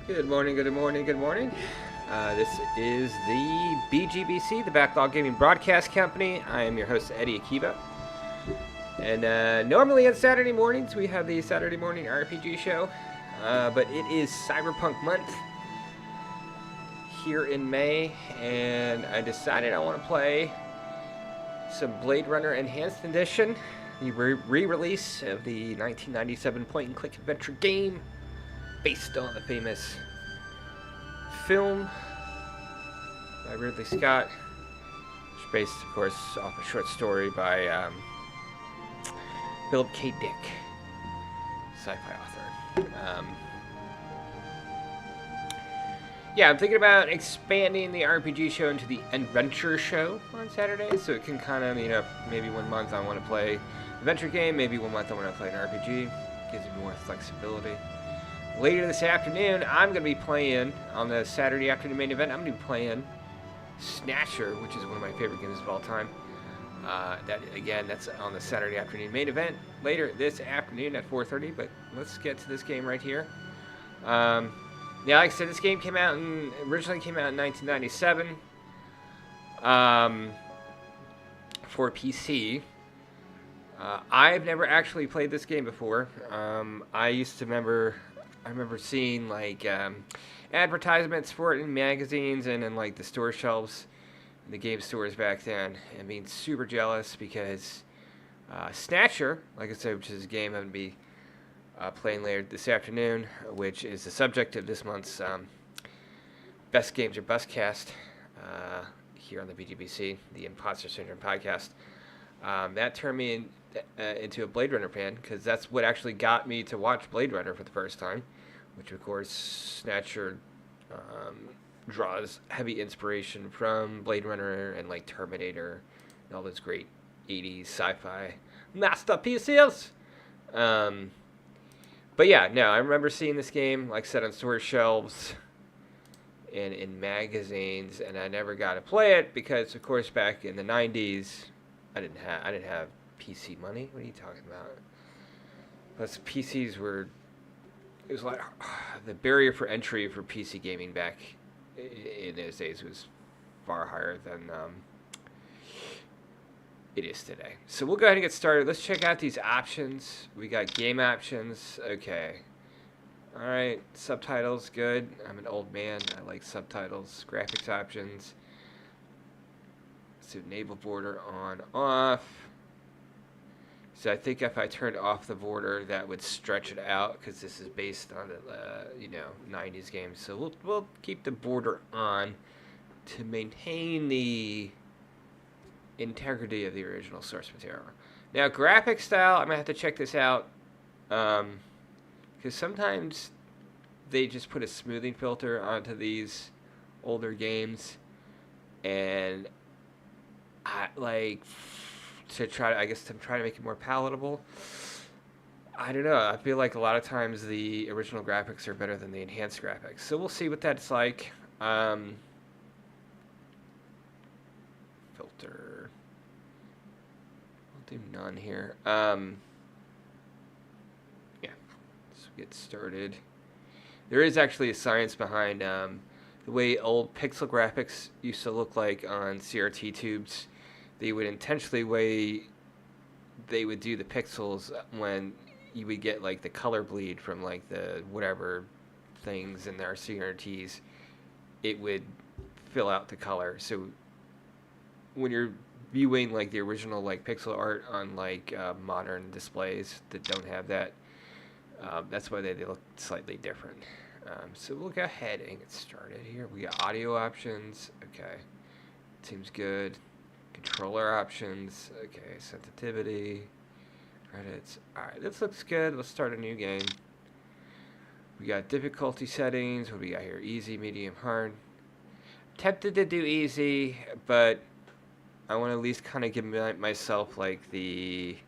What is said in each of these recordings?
Good morning, good morning, good morning. This is the BGBC, the Backlog Gaming Broadcast Company. I am your host, Eddie Akiba. And normally on Saturday mornings, we have the Saturday Morning RPG Show. But it is Cyberpunk month here in May, and I decided I want to play some Blade Runner Enhanced Edition, the re-release of the 1997 point-and-click adventure game based on the famous film by Ridley Scott, which is based, of course, off a short story by Philip K. Dick, sci-fi author. Yeah, I'm thinking about expanding the RPG show into the adventure show on Saturday, so it can kind of, maybe one month I want to play adventure game, maybe one month I want to play an RPG. Gives me more flexibility. Later this afternoon, I'm going to be playing, on the Saturday afternoon main event, I'm going to be playing Snatcher, which is one of my favorite games of all time. That's on the Saturday afternoon main event later this afternoon at 4:30, but let's get to this game right here. Yeah, like I said, this game originally came out in 1997 for PC. I've never actually played this game before. I remember seeing advertisements for it in magazines and in the store shelves in the game stores back then, and being super jealous because Snatcher, like I said, which is a game I'm going to be playing later this afternoon, which is the subject of this month's Best Games or Bustcast here on the BGBC, the Imposter Syndrome podcast. That turned me into a Blade Runner fan, because that's what actually got me to watch Blade Runner for the first time, which, of course, Snatcher draws heavy inspiration from Blade Runner and Terminator and all those great 80s sci-fi masterpieces. But yeah, no, I remember seeing this game, like I said, on store shelves and in magazines, and I never got to play it because, of course, back in the 90s, I didn't have PC money. What are you talking about? Plus, it was like the barrier for entry for PC gaming back in those days was far higher than it is today. So we'll go ahead and get started. Let's check out these options. We got game options. Okay. All right. Subtitles, good. I'm an old man. I like subtitles. Graphics options. So enable border on, off. So I think if I turned off the border, that would stretch it out, because this is based on the 90s game. So we'll keep the border on to maintain the integrity of the original source material. Now, graphic style, I'm gonna have to check this out, because sometimes they just put a smoothing filter onto these older games, and to try to make it more palatable. I don't know. I feel like a lot of times the original graphics are better than the enhanced graphics. So we'll see what that's like. Filter. We'll do none here. Yeah. Let's get started. There is actually a science behind the way old pixel graphics used to look like on CRT tubes. They would intentionally they would do the pixels when you would get the color bleed from the whatever things in their CRTs. It would fill out the color. So when you're viewing the original pixel art on modern displays that don't have that, that's why they look slightly different. So we'll go ahead and get started here. We got audio options. Okay, seems good. Controller options. Okay, sensitivity. Credits. Alright, this looks good. Let's start a new game. We got difficulty settings. What do we got here? Easy, medium, hard. Tempted to do easy, but I want to at least kind of give myself the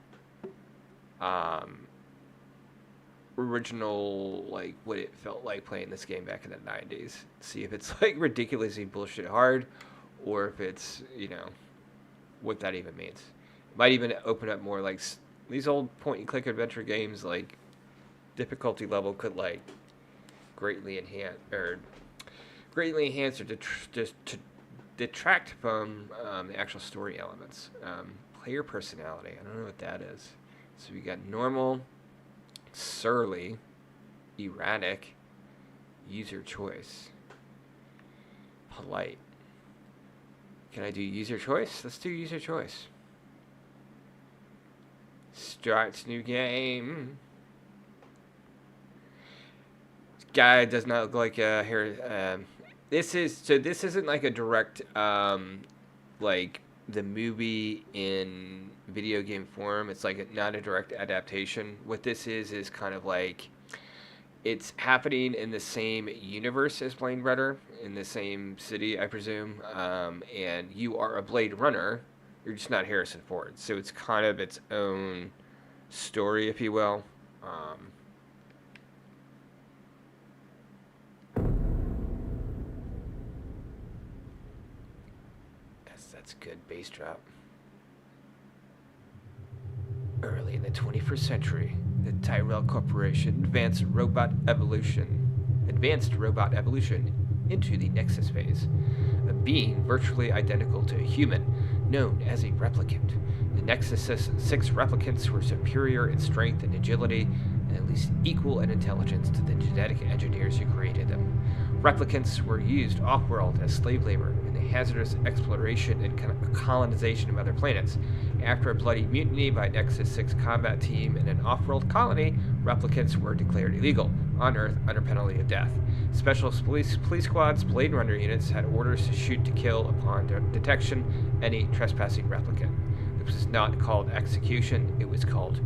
original, what it felt like playing this game back in the 90s. See if it's ridiculously bullshit hard, or if it's, what that even means. It might even open up more these old point-and-click adventure games, like, difficulty level could, like, greatly enhance or just to detract from the actual story elements. Player personality. I don't know what that is. So we got normal, surly, erratic, user choice, polite. Can I do user choice? Let's do user choice. Starts new game. This guy does not look like here. This isn't like a direct like the movie in video game form. It's like not a direct adaptation. What this is kind of like it's happening in the same universe as Blade Runner, in the same city, I presume. And you are a Blade Runner. You're just not Harrison Ford. So it's kind of its own story, if you will. That's good bass drop. Early in the 21st century, the Tyrell Corporation advanced robot evolution into the Nexus phase, a being virtually identical to a human, known as a replicant. The Nexus 6 replicants were superior in strength and agility, and at least equal in intelligence to the genetic engineers who created them. Replicants were used off-world as slave labor in the hazardous exploration and colonization of other planets. After a bloody mutiny by Nexus 6 combat team in an off-world colony, replicants were declared illegal on Earth under penalty of death. Special police squads, Blade Runner units had orders to shoot to kill upon detection any trespassing replicant. This was not called execution, it was called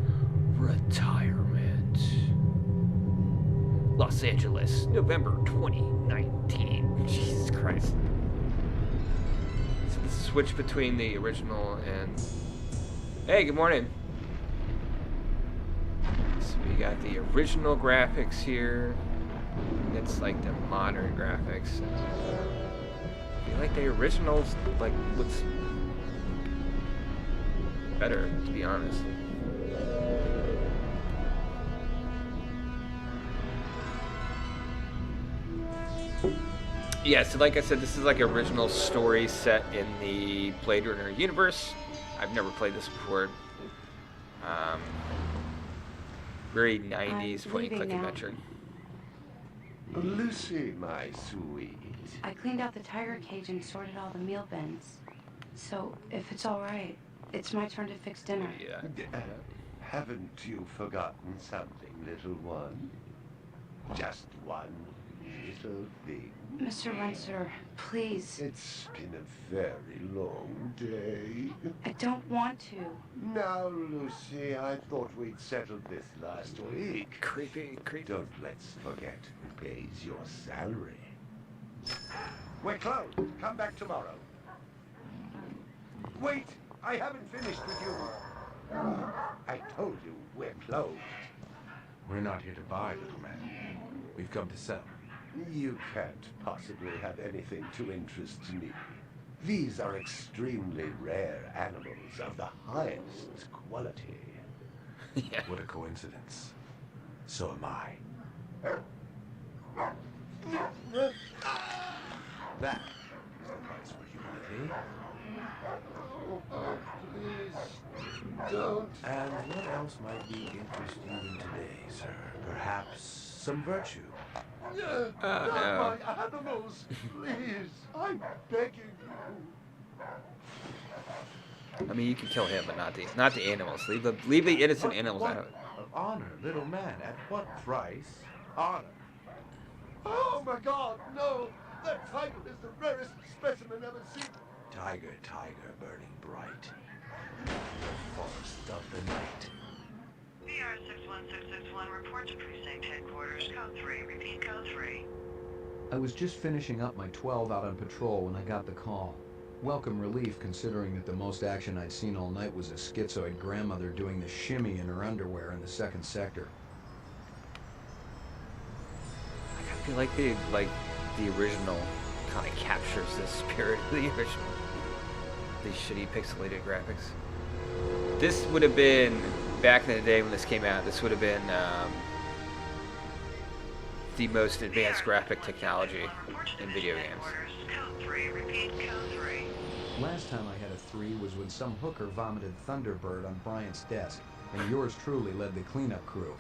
retirement. Los Angeles, November 2019. Jesus Christ. So the switch between the original and... Hey, good morning. So we got the original graphics here. And it's like the modern graphics. I feel like the originals like looks better, to be honest. Yeah, so like I said, this is like original story set in the Blade Runner universe. I've never played this before. Very 90s point-and-click adventure. Lucy, my sweet. I cleaned out the tiger cage and sorted all the meal bins. So, if it's all right, it's my turn to fix dinner. Yeah. Haven't you forgotten something, little one? Just one little thing. Mr. Runser, please. It's been a very long day. I don't want to. Now, Lucy, I thought we'd settled this last week. Creepy. Don't let's forget who pays your salary. We're closed. Come back tomorrow. Wait, I haven't finished with you. I told you we're closed. We're not here to buy, little man. We've come to sell. You can't possibly have anything to interest me. These are extremely rare animals of the highest quality. Yeah. What a coincidence. So am I. That is the price for humanity. Please, don't. And what else might be interesting in today, sir? Perhaps some virtue. Not no. my animals, please. I'm begging you. I mean, you can kill him, but not the animals. Leave the innocent animals out of it. Honor, little man. At what price? Honor. Oh my God, no! That tiger is the rarest specimen ever seen. Tiger, burning bright. Forest of the night. PR 61661, report to precinct headquarters. Code 3, repeat code 3. I was just finishing up my 12 out on patrol when I got the call. Welcome relief considering that the most action I'd seen all night was a schizoid grandmother doing the shimmy in her underwear in the second sector. I feel like the original kind of captures the spirit of the original. These shitty pixelated graphics. This would have been back in the day when this came out, this would have been the most advanced graphic technology in video games. Code 3, repeat code 3. Last time I had a 3 was when some hooker vomited Thunderbird on Bryant's desk, and yours truly led the cleanup crew.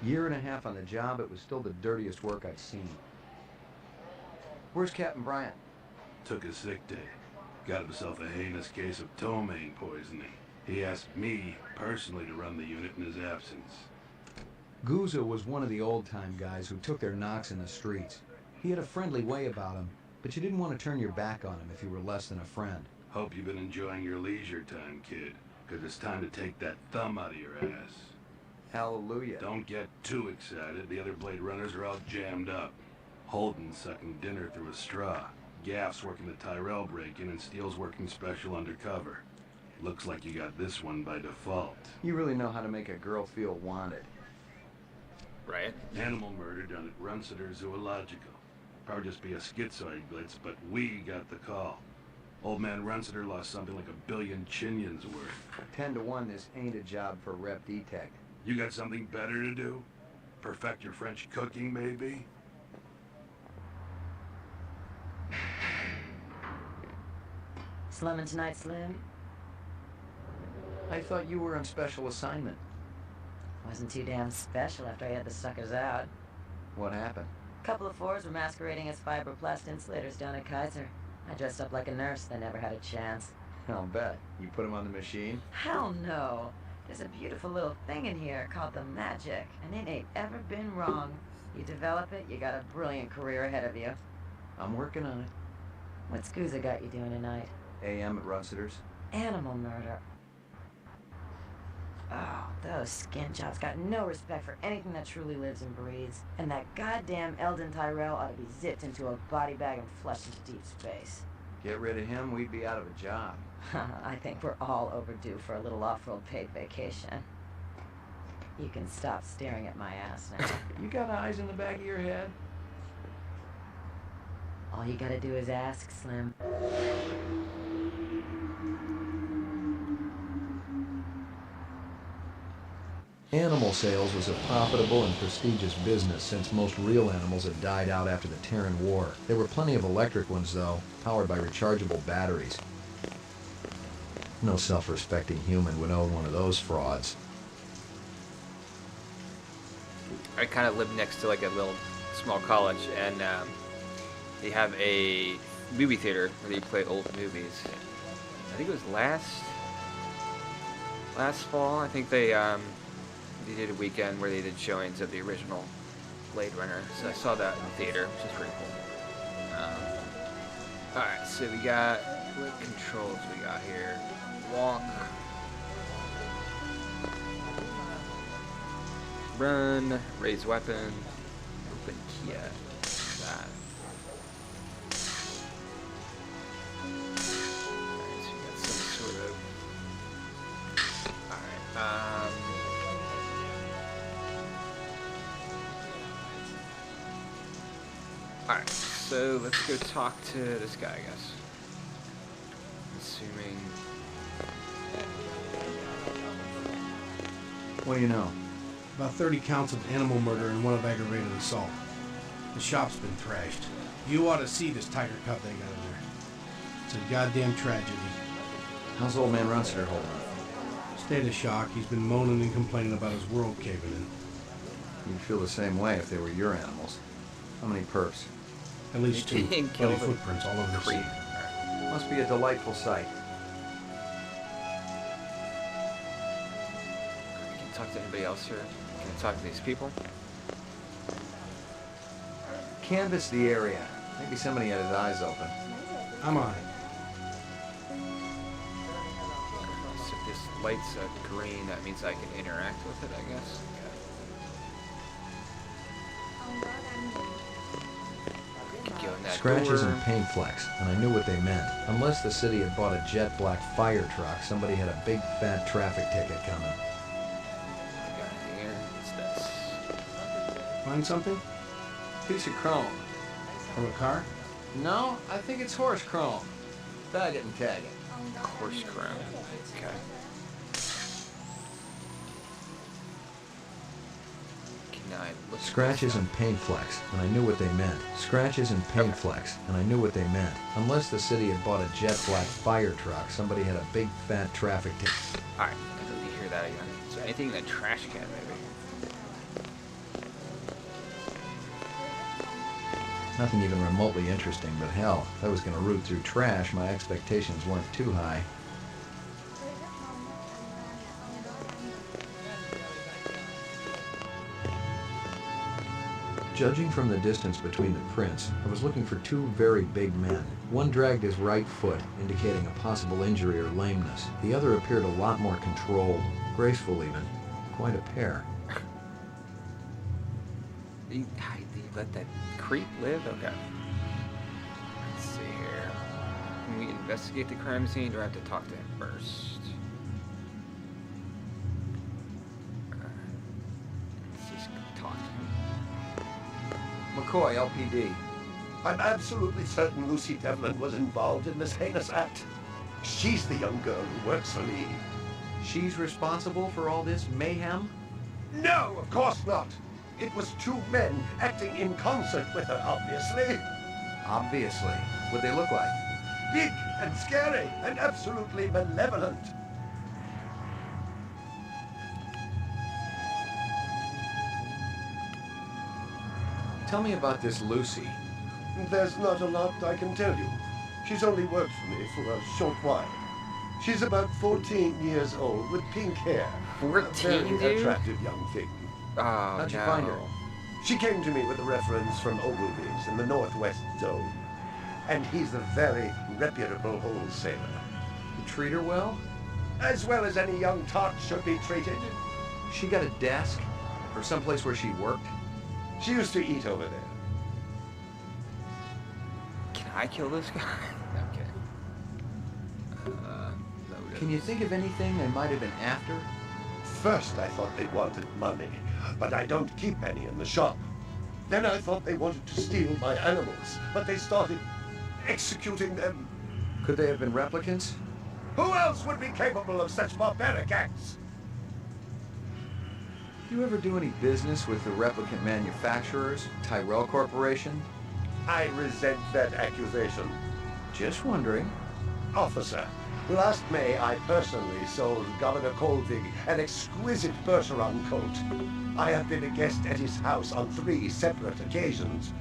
Year and a half on the job, it was still the dirtiest work I've seen. Where's Captain Bryant? Took a sick day. Got himself a heinous case of ptomaine poisoning. He asked me personally to run the unit in his absence. Gouza was one of the old-time guys who took their knocks in the streets. He had a friendly way about him, but you didn't want to turn your back on him if you were less than a friend. Hope you've been enjoying your leisure time, kid, because it's time to take that thumb out of your ass. Hallelujah. Don't get too excited. The other Blade Runners are all jammed up. Holden's sucking dinner through a straw. Gaff's working the Tyrell break-in, and Steele's working special undercover. Looks like you got this one by default. You really know how to make a girl feel wanted. Right? Animal murder done at Runciter Zoological. Probably just be a schizoid blitz, but we got the call. Old man Runciter lost something like 1 billion chinions worth. 10 to 1, this ain't a job for Rep Detect. You got something better to do? Perfect your French cooking, maybe? Slumming tonight, Slim? I thought you were on special assignment. Wasn't too damn special after I had the suckers out. What happened? Couple of fours were masquerading as fibroplast insulators down at Kaiser. I dressed up like a nurse, they never had a chance. I'll bet. You put him on the machine? Hell no. There's a beautiful little thing in here called the magic, and it ain't ever been wrong. You develop it, you got a brilliant career ahead of you. I'm working on it. What's Gouza got you doing tonight? AM at Runciter's. Animal murder. Oh, those skin jobs got no respect for anything that truly lives and breathes. And that goddamn Eldon Tyrell ought to be zipped into a body bag and flushed into deep space. Get rid of him, we'd be out of a job. I think we're all overdue for a little off-road paid vacation. You can stop staring at my ass now. You got eyes in the back of your head? All you gotta do is ask, Slim. Animal sales was a profitable and prestigious business since most real animals had died out after the Terran War. There were plenty of electric ones, though, powered by rechargeable batteries. No self-respecting human would own one of those frauds. I kind of live next to like a little small college, and they have a movie theater where they play old movies. I think it was last fall. I think they did a weekend where they did showings of the original Blade Runner. So I saw that in the theater, which is pretty cool. Alright, so we got, what controls we got here? Walk. Run, raise weapon, open key. That. Alright, so we got some sort of. Alright, alright, so let's go talk to this guy, I guess. Assuming. What do you know? About 30 counts of animal murder and 1 of aggravated assault. The shop's been thrashed. You ought to see this tiger cub they got in there. It's a goddamn tragedy. How's old man Runciter holding up? State of shock. He's been moaning and complaining about his world caving in. You'd feel the same way if they were your animals. How many perps? At least 2 didn't kill bloody the footprints all over the creep. scene. Must be a delightful sight. Can you talk to anybody else here? Can you talk to these people? Canvass the area. Maybe somebody had his eyes open. I'm on it. So if this light's green, that means I can interact with it, I guess. Could go in that Scratches door. and paint flecks, and I knew what they meant. Unless the city had bought a jet black fire truck, somebody had a big fat traffic ticket coming. I got it here. It's this. Find something? Piece of chrome. From a car? No, I think it's horse chrome. But I didn't tag it. Horse crown. Okay. mind. Look at Scratches this and paint flecks, and I knew what they meant. Scratches and paint flecks, and I knew what they meant. Unless the city had bought a jet black fire truck, somebody had a big fat traffic ticket. Alright, I need to hear that again. Is there anything in the trash can, maybe? Nothing even remotely interesting, but hell, if I was going to root through trash, my expectations weren't too high. Judging from the distance between the prints, I was looking for two very big men. One dragged his right foot, indicating a possible injury or lameness. The other appeared a lot more controlled, graceful even. Quite a pair. You let that creep live? Okay. Let's see here. Can we investigate the crime scene, or do I have to talk to him first? Let's just talk to him. McCoy, LPD. I'm absolutely certain Lucy Devlin was involved in this heinous act. She's the young girl who works for me. She's responsible for all this mayhem? No, of course not. It was two men acting in concert with her, obviously. Obviously. What'd they look like? Big and scary and absolutely malevolent. Tell me about this Lucy. There's not a lot I can tell you. She's only worked for me for a short while. She's about 14 years old with pink hair. 14, A very dude? attractive young thing. Oh, How'd you find her? She came to me with a reference from Ogilvy's in the Northwest Zone. And he's a very reputable wholesaler. You treat her well? As well as any young tot should be treated. She got a desk? Or someplace where she worked? She used to eat over there. Can I kill this guy? Okay. Loaded. Can you think of anything they might have been after? First I thought they wanted money, but I don't keep any in the shop. Then I thought they wanted to steal my animals, but they started executing them. Could they have been replicants? Who else would be capable of such barbaric acts? You ever do any business with the replicant manufacturers, Tyrell Corporation? I resent that accusation. Just wondering. Officer, last May I personally sold Governor Colvig an exquisite Bergeron coat. I have been a guest at his house on 3 separate occasions.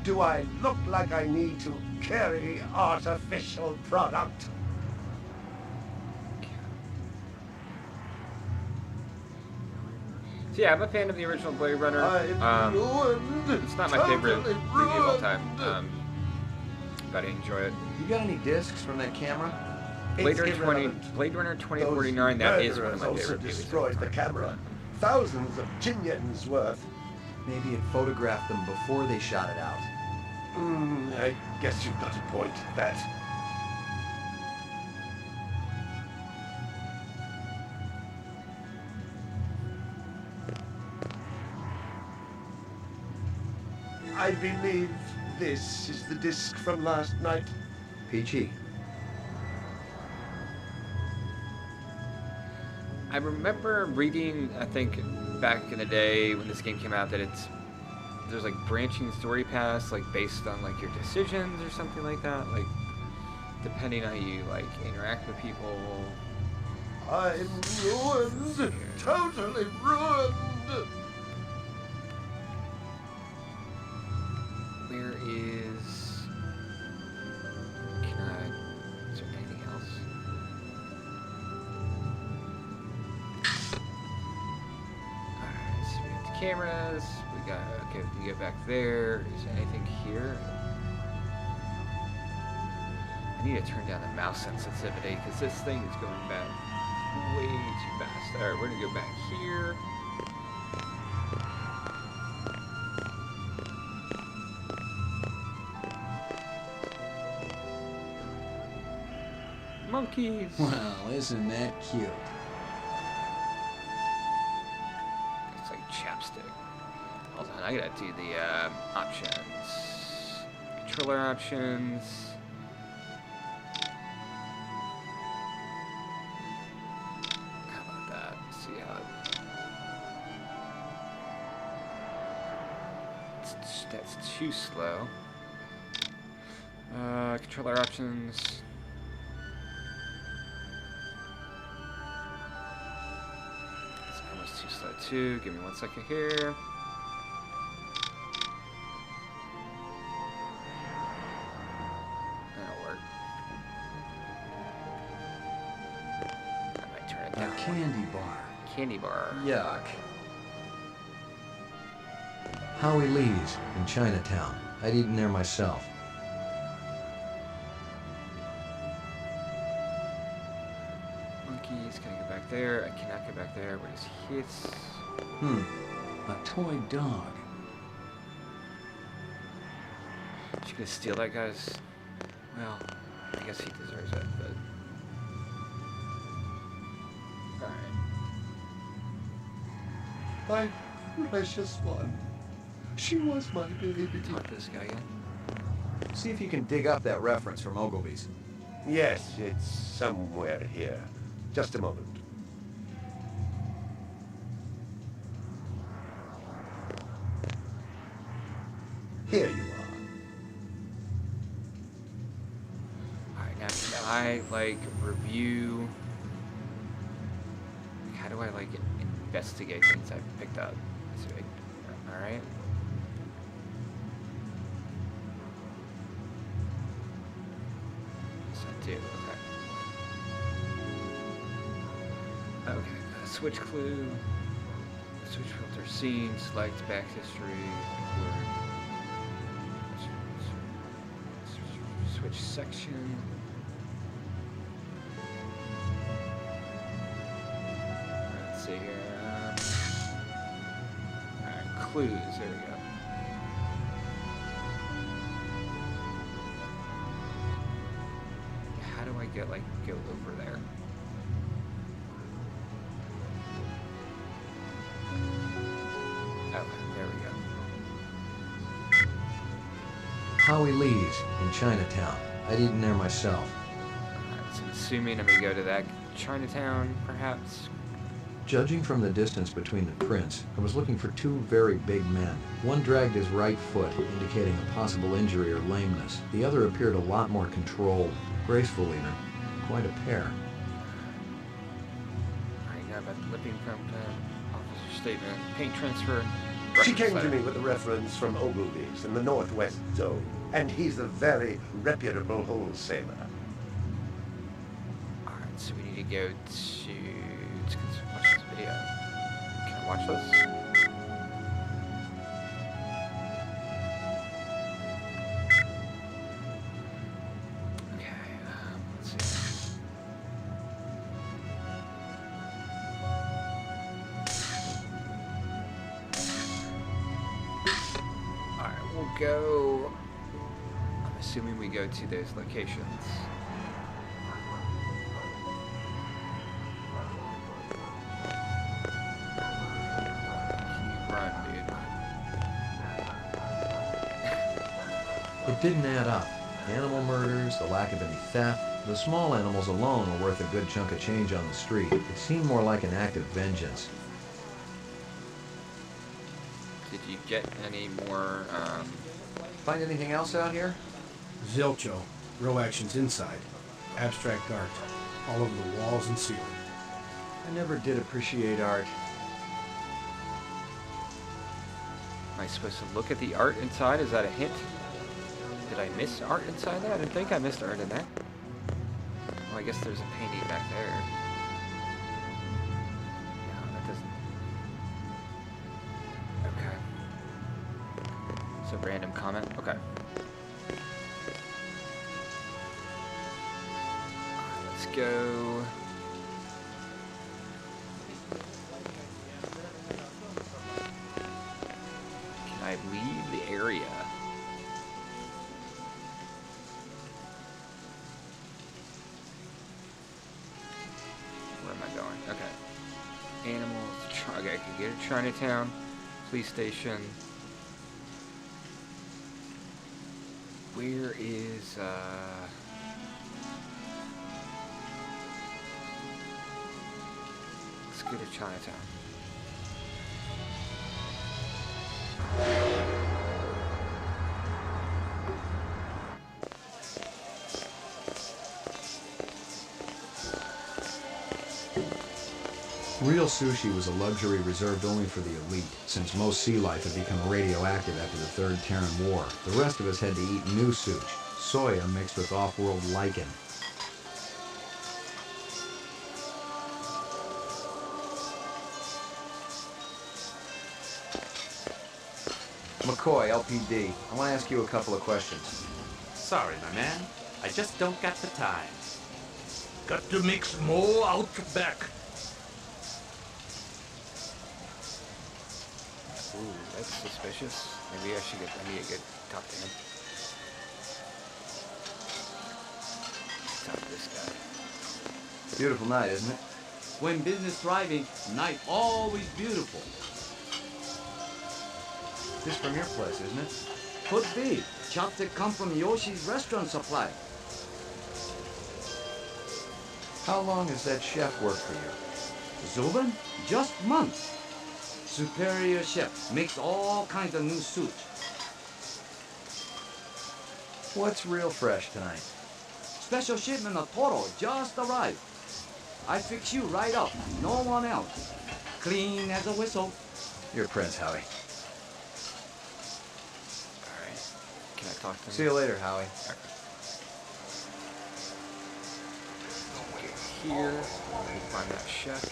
Do I look like I need to carry artificial product? So yeah, I'm a fan of the original Blade Runner. It's not my favorite movie of all time, but I enjoy it. You got any discs from that camera? Blade Runner 2049, that is one of my also favorite movies. destroyed the camera. Thousands of Jinyens worth. Maybe it photographed them before they shot it out. I guess you've got a point at that. I believe this is the disc from last night. Peachy. I remember reading, I think, back in the day when this game came out, that there's like branching story paths, like based on like your decisions or something like that, like depending on how you like interact with people. I'm ruined, totally ruined. Where is? Can I? Is there anything else? Alright, so we have the cameras. We got, okay, we can get back there. Is there anything here? I need to turn down the mouse sensitivity because this thing is going back way too fast. Alright, we're gonna go back here. Monkeys! Well, isn't that cute? It's like chapstick. Hold on, I gotta do the options. Controller options. How about that? Let's see how. That's too slow. Controller options. It's almost too slow too. Give me 1 second here. That'll work. I might turn it A down. candy bar. Candy bar. Yuck. Howie Lee's in Chinatown. I'd eaten there myself. Monkeys, can I go back there? I cannot go back there. What is his? A toy dog. She's gonna steal that guy's. Well, I guess he deserves it, but. Alright. My precious one. She was my baby. Talk to this guy again. See if you can dig up that reference from Ogilvy's. Yes, it's somewhere here. Just a moment. Here you are. Alright, now can I, like, review. How do I, like, investigate things I've picked up? Alright. Yes, I do, okay. Okay, switch clue. Switch filter scene, select back history. Switch section. Let's see here. Alright, clues. There we go. How do I get, like, go over there? Okay, there we go. Howie Lee's in Chinatown. I'd eaten there myself. Alright, so I'm assuming I'm gonna go to that Chinatown, perhaps. Judging from the distance between the prints, I was looking for two very big men. One dragged his right foot, indicating a possible injury or lameness. The other appeared a lot more controlled, graceful even. Quite a pair. Alright, now about the Lipping Company, officer statement, paint transfer. She reference came to letter. me with a reference from Ogilvy's in the Northwest Zone, and he's a very reputable wholesaler. Alright, so we need to go to... Let's watch this video. Can I watch this? Okay, let's see. Alright, we'll go... I'm assuming we go to those locations. It didn't add up. Animal murders, the lack of any theft. The small animals alone were worth a good chunk of change on the street. It seemed more like an act of vengeance. Did you get any more, Find anything else out here? Zilcho. Row actions inside. Abstract art. All over the walls and ceiling. I never did appreciate art. am I supposed to look at the art inside? Is that a hint? Did I miss art inside that? I didn't think I missed art in that. Well, I guess there's a painting back there. No, that doesn't... Okay. So random comment? Okay. Let's go... Can I leave the area? Where am I going? Okay. Animals. Okay, I can get to Chinatown. Police station. Where is, let's go to Chinatown. Real sushi was a luxury reserved only for the elite, since most sea life had become radioactive after the Third Terran War. The rest of us had to eat new sushi, soya mixed with off-world lichen. McCoy, LPD. I want to ask you a couple of questions. Sorry, my man. I just don't got the time. Got to mix more out back. Ooh, that's suspicious. Maybe I should talk to him. Talk to this guy. Beautiful night, isn't it? When business thriving, night always beautiful. This is from your place, isn't it? Could be. Chopstick come from Yoshi's restaurant supply. How long has that chef worked for you? Zubin? Just months. Superior chef. Makes all kinds of new sushi. What's real fresh tonight? Special shipment of Toro just arrived. I fix you right up. No one else. Clean as a whistle. You're Prince, Howie. Alright. Can I talk to him? See you later, Howie. Okay. Get here. Let me find that chef.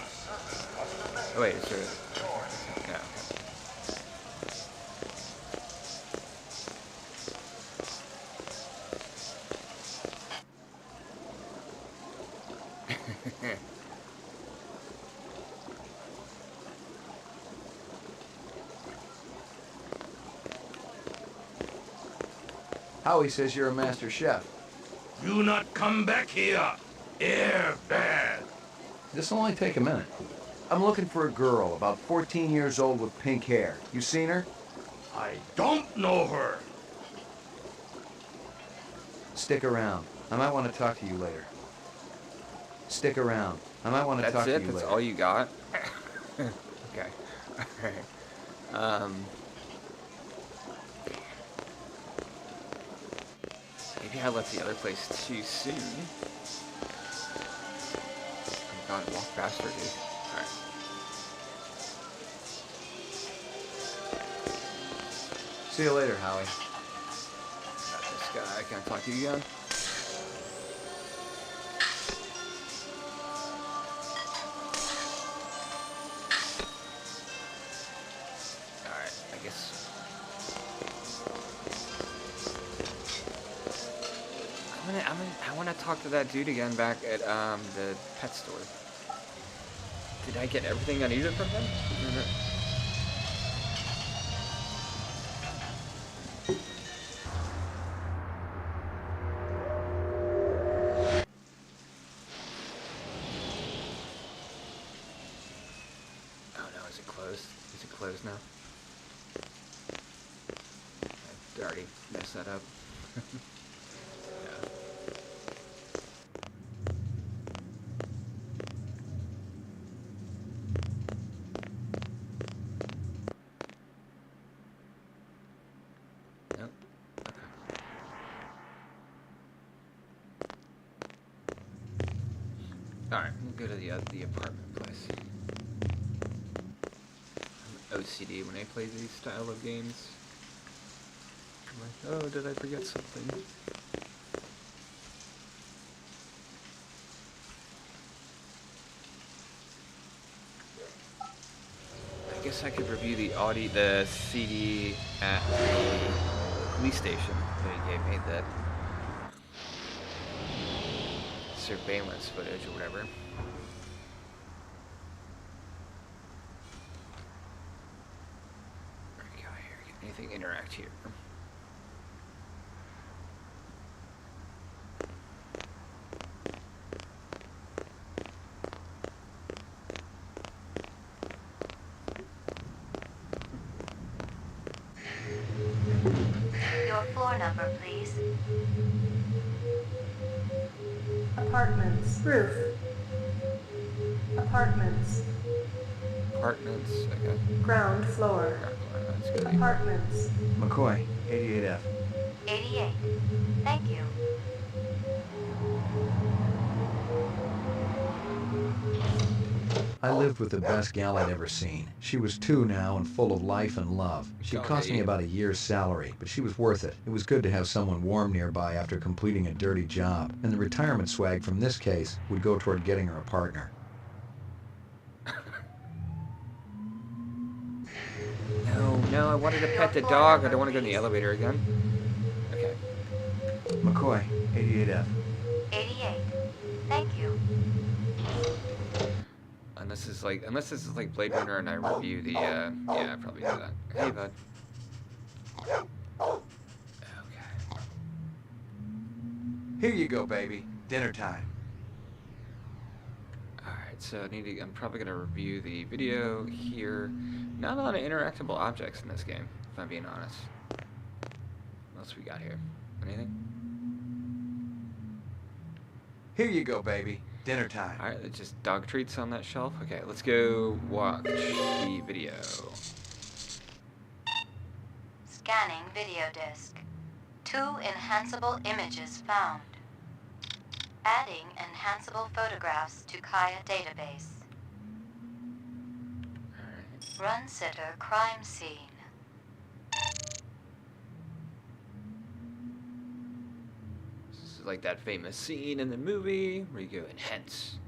Oh wait, is there... Yeah, okay. Howie says you're a master chef. Do not come back here. Air bad. This'll only take a minute. I'm looking for a girl, about 14 years old with pink hair. You seen her? I don't know her. Stick around. I might want to talk to you later. Stick around. I might want to talk to you later. That's all you got? Okay. Alright. Maybe I left the other place too soon. Oh god, walk faster, dude. Alright. See you later, Howie. Got this guy. Can I talk to you again? Alright, I guess. I want to talk to that dude again back at the pet store. Did I get everything I needed from him? Oh no, is it closed? Is it closed now? I already messed that up. Yeah. Nope. Okay. Alright, we'll go to the apartment place. I'm OCD when I play these style of games. I'm like, oh, did I forget something? I guess I could review the CD at the police station that he gave me, that surveillance footage or whatever. What do we got here? Anything interact here? Your floor number, please. Apartments. Roof. Apartments. Apartments, okay. Ground floor. That's good. Apartments. McCoy, 88F. 88. Thank you. I lived with the best gal I'd ever seen. She was 2 now and full of life and love. She cost me about a year's salary, but she was worth it. It was good to have someone warm nearby after completing a dirty job, and the retirement swag from this case would go toward getting her a partner. No, I wanted to pet the dog. I don't want to go in the elevator again. Okay. McCoy, 88F. 88. Thank you. Unless this is like Blade Runner and I review the, yeah, I'd probably do that. Hey, bud. Okay. Here you go, baby. Dinner time. Alright, so I'm probably going to review the video here. Not a lot of interactable objects in this game, if I'm being honest. What else we got here? Anything? Here you go, baby. Dinner time. Alright, it's just dog treats on that shelf. Okay, let's go watch the video. Scanning video disk. 2 enhanceable images found. Adding enhanceable photographs to Kaya database. Run sitter crime scene. This is like that famous scene in the movie where you go enhance.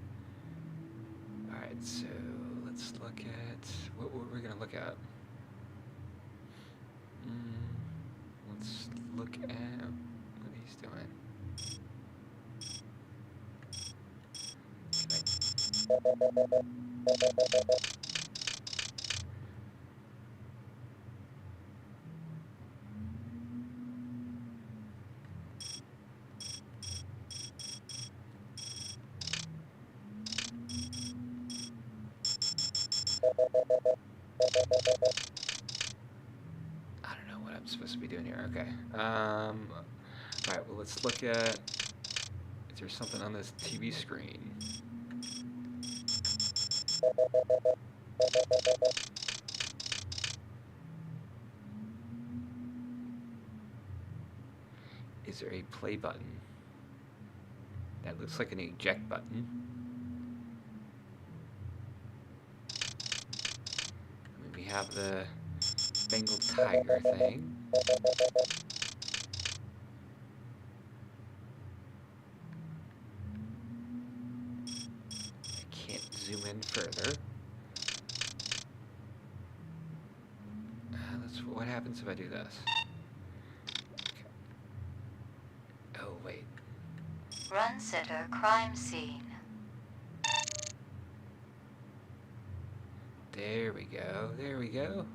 Alright, so let's look at what were we gonna look at? Let's look at what he's doing. I don't know what I'm supposed to be doing here. Okay. Alright, well, let's look at, is there something on this TV screen? Is there a play button? That looks like an eject button. I mean, we have the Bengal tiger thing. I can't zoom in further. What happens if I do this? Okay. Oh, wait. Run sitter crime scene. There we go. There we go.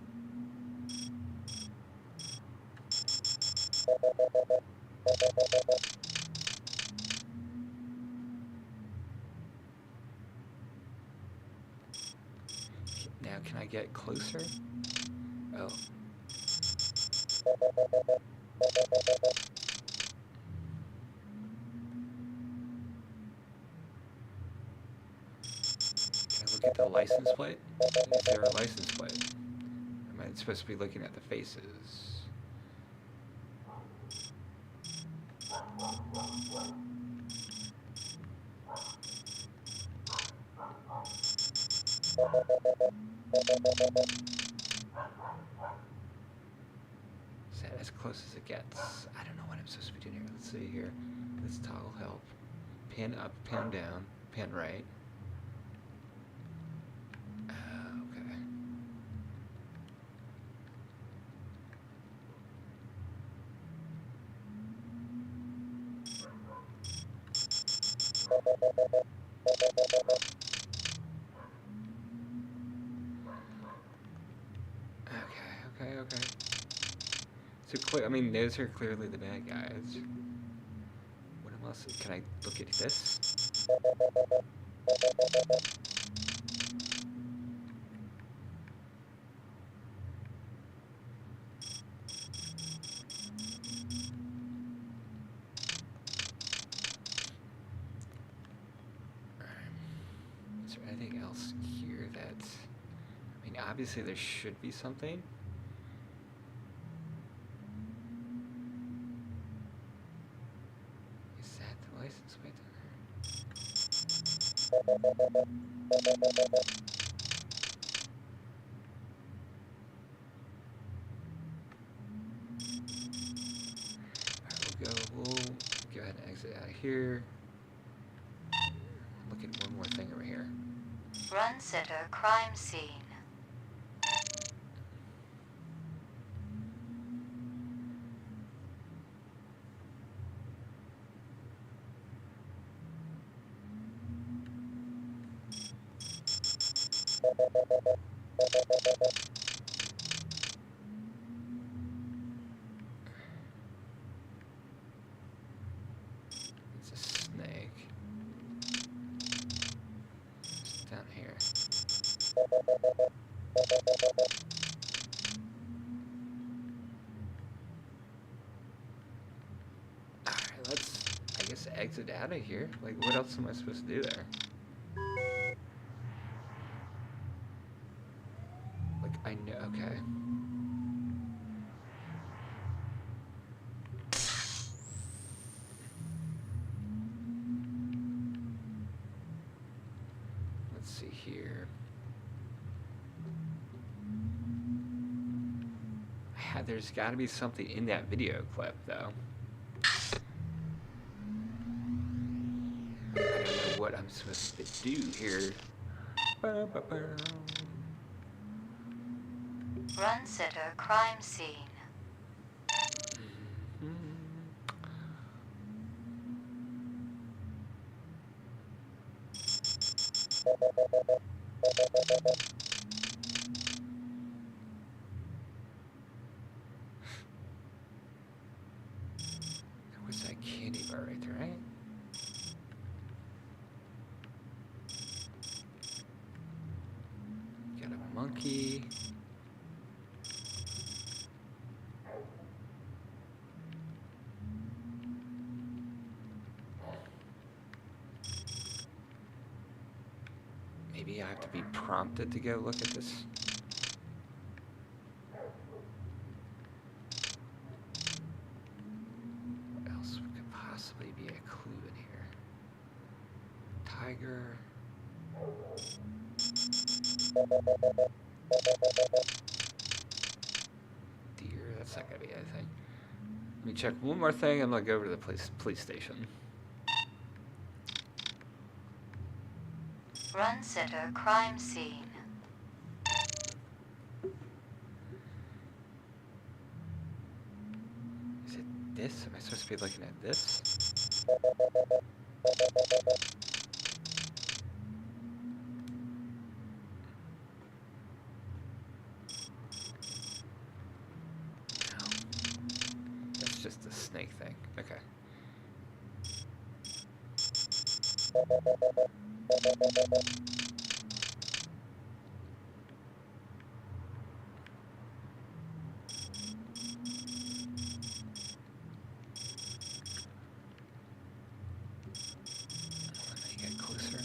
Now, can I get closer? Oh. Can I look at the license plate? Is there a license plate? Am I supposed to be looking at the faces? Is that as close as it gets? I don't know what I'm supposed to be doing here. Let's see here. Let's toggle help. Pan up, pan down, pan right. Okay. Okay. So I mean, those are clearly the bad guys. What else? Can I look at this? Is there anything else here that... I mean, obviously there should be something. Is that the license plate down there? exit out of here. Look at one more thing over here. Run sitter crime scene. It's a snake. It's down here. Alright, let's, I guess, exit out of here. Like, what else am I supposed to do there? Like, I know, okay. Let's see here. There's got to be something in that video clip, though. I don't know what I'm supposed to do here. Run sitter crime scene. There was that candy bar right there, right? Got a monkey. Maybe I have to be prompted to go look at this. What else could possibly be a clue in here? Tiger. Deer, that's not gonna be anything. Let me check one more thing. I'm gonna go over to the police station. Run sitter crime scene. Is it this? Am I supposed to be looking at this? No. That's just a snake thing. Okay. Let me get closer.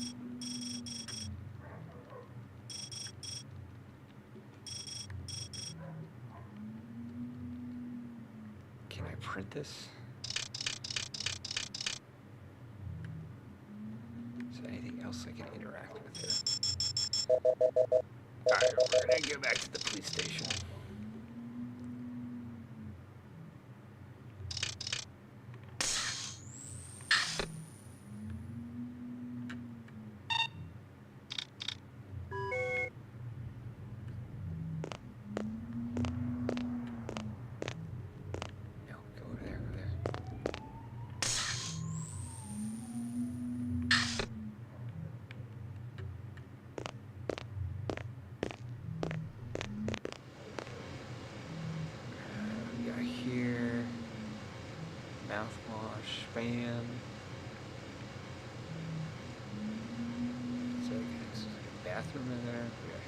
Can I print this? Is there anything else I can interact with here? Alright, we're gonna go back to the police station. No, go over there, over there. We got here, mouthwash, fan. So there's a bathroom in there. We got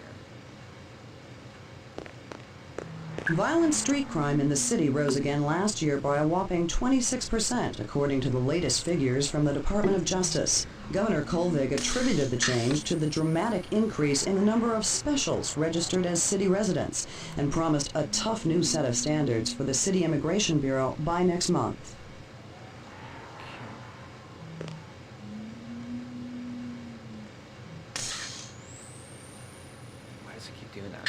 here. Violent street crime in the city rose again last year by a whopping 26%, according to the latest figures from the Department of Justice. Governor Kolvig attributed the change to the dramatic increase in the number of specials registered as city residents and promised a tough new set of standards for the City Immigration Bureau by next month. Why does it keep doing that?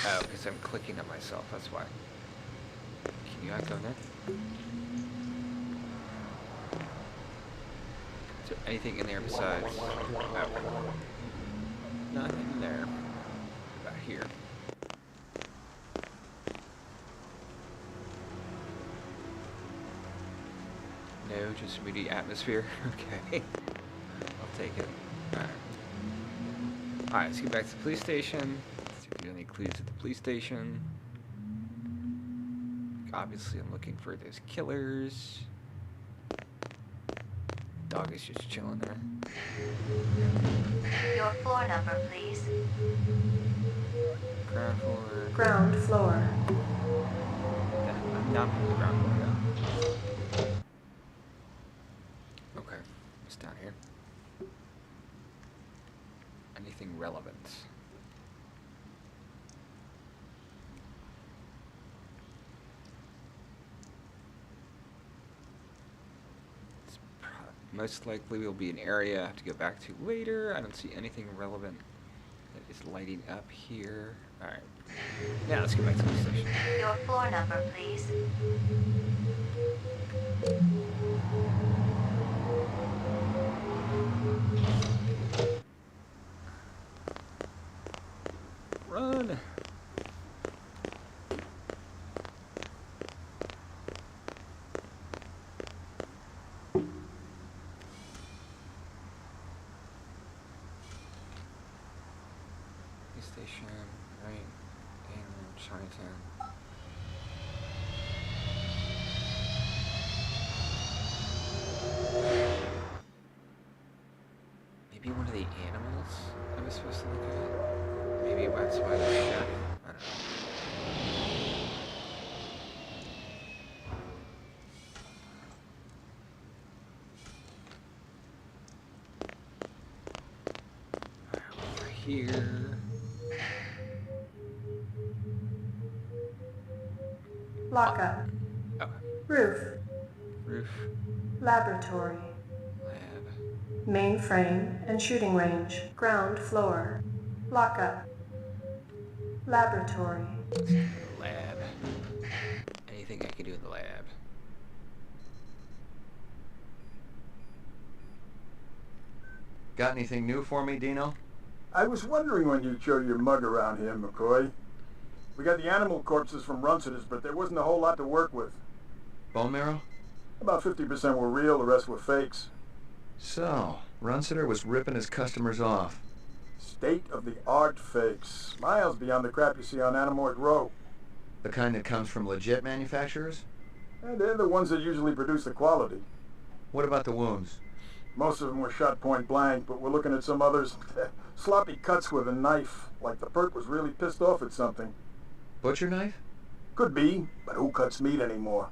Oh, because I'm clicking on myself, that's why. Can You got going there? Is there anything in there besides... Oh. Nothing in there. About here. No, just moody atmosphere. Okay. I'll take it. Alright. Alright, let's get back to the police station. See if we get any clues at the police station. Obviously, I'm looking for those killers. Dog is just chilling there. Your floor number, please. Ground floor. Ground floor. I'm not on the ground floor now. Okay, what's down here? Anything relevant? Most likely will be an area I have to go back to later. I don't see anything relevant that is lighting up here. Alright. Now let's get back to the station. Your floor number, please. Run! Station, right in Chinatown. Maybe one of the animals I was supposed to look at? Maybe that's why they're shut. I don't know. Over here. Lockup. Okay. Roof. Roof. Laboratory. Lab. Mainframe and shooting range. Ground floor. Lockup. Laboratory. Lab. Anything I can do in the lab. Got anything new for me, Dino? I was wondering when you'd show your mug around here, McCoy. We got the animal corpses from Runcitus, but there wasn't a whole lot to work with. Bone marrow? About 50% were real, the rest were fakes. So, Runciter was ripping his customers off. State-of-the-art fakes. Miles beyond the crap you see on Anamorph Row. The kind that comes from legit manufacturers? And they're the ones that usually produce the quality. What about the wounds? Most of them were shot point blank, but we're looking at some others. Sloppy cuts with a knife, like the perp was really pissed off at something. Butcher knife? Could be, but who cuts meat anymore?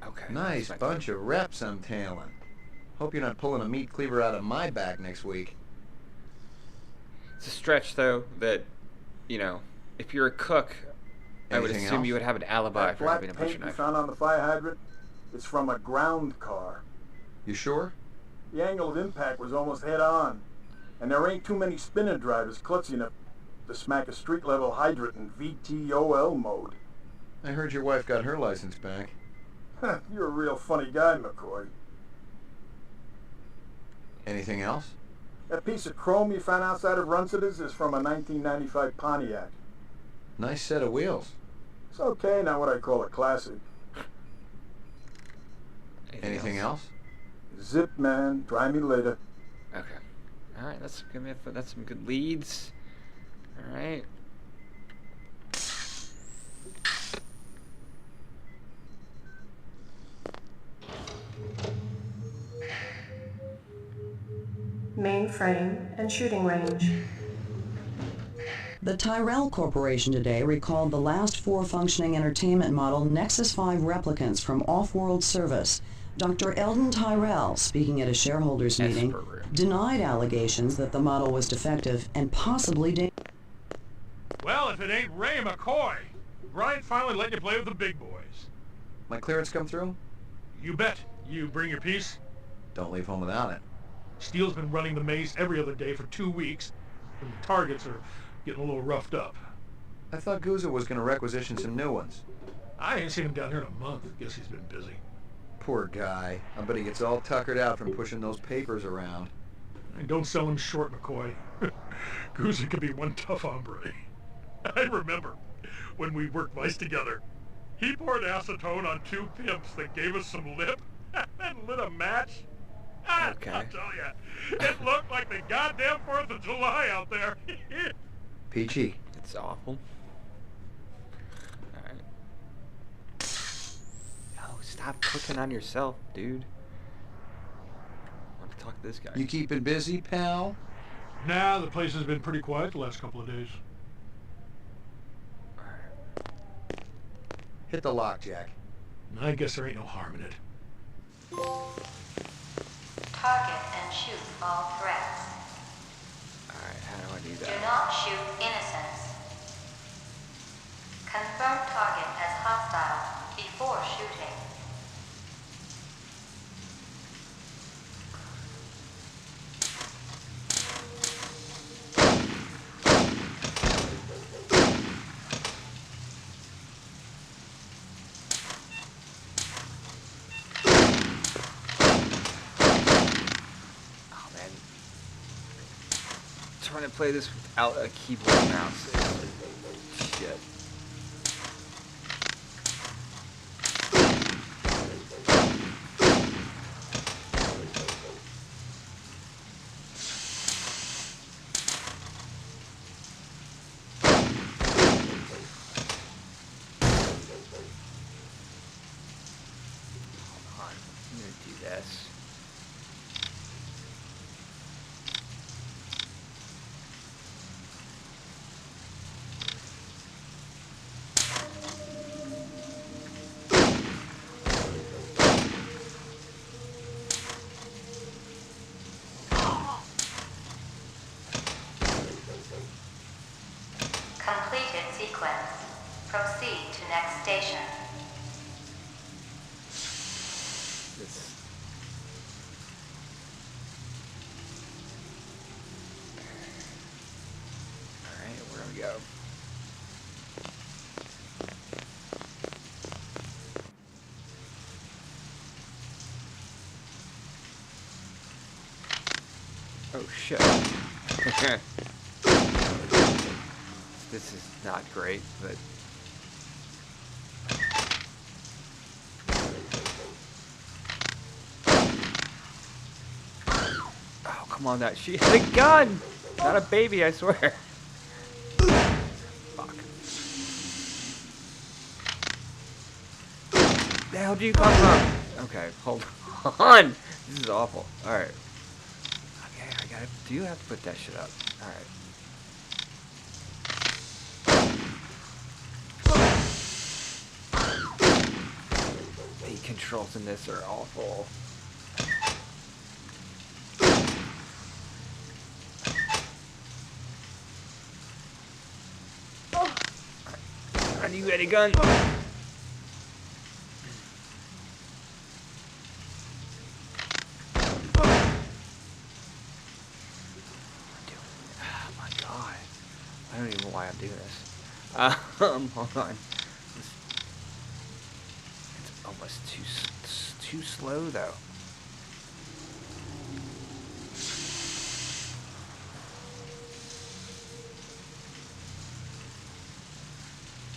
Okay. Nice bunch of reps I'm tailing. Hope you're not pulling a meat cleaver out of my back next week. It's a stretch, though, that, you know, if you're a cook, I would assume you would have an alibi That for black having a butcher paint you knife. found on the fire hydrant? It's from a ground car. You sure? The angle of impact was almost head-on. And there ain't too many spinner drivers klutzy enough to smack a street-level hydrant in VTOL mode. I heard your wife got her license back. You're a real funny guy, McCoy. Anything else? That piece of chrome you found outside of Runcitus is from a 1995 Pontiac. Nice set of wheels. It's okay, not what I call a classic. Anything else? Zip, man. Try me later. Okay. All right, that's good. That's some good leads. All right. Mainframe and shooting range. The Tyrell Corporation today recalled the last 4 functioning entertainment model Nexus 5 replicants from off-world service. Dr. Eldon Tyrell, speaking at a shareholders meeting, denied allegations that the model was defective and possibly dangerous. Well, if it ain't Ray McCoy, Brian finally let you play with the big boys. My clearance come through? You bet. You bring your piece? Don't leave home without it. Steele's been running the maze every other day for 2 weeks, and the targets are getting a little roughed up. I thought Gouza was going to requisition some new ones. I ain't seen him down here in a month. Guess he's been busy. Poor guy. I bet he gets all tuckered out from pushing those papers around. And don't sell him short, McCoy. Goosey could be one tough hombre. I remember when we worked mice together. He poured acetone on 2 pimps that gave us some lip and lit a match. Okay. I'll tell ya, it looked like the goddamn 4th of July out there. Peachy. It's awful. Alright. Oh, stop clicking on yourself, dude. I want to talk to this guy. You keeping busy, pal? Nah, the place has been pretty quiet the last couple of days. Hit the lock, Jack. I guess there ain't no harm in it. Target and shoot all threats. Alright, how do I do Do that? not shoot innocents. Confirm target as hostile before shooting. Oh man. Trying to play this without a keyboard and mouse. Shit. Hold on. I'm gonna do this. Completed sequence. Proceed to next station. This. Alright, where do we go? Oh shit. This is not great, but oh come on, that she has a gun, not a baby, I swear. Fuck. The hell do you come from? Okay, hold on. This is awful. All right. Okay, I gotta do have to put that shit up. All right. The controls in this are awful. I need a gun. Oh my god. I don't even know why I'm doing this. Hold on. It's almost too slow though.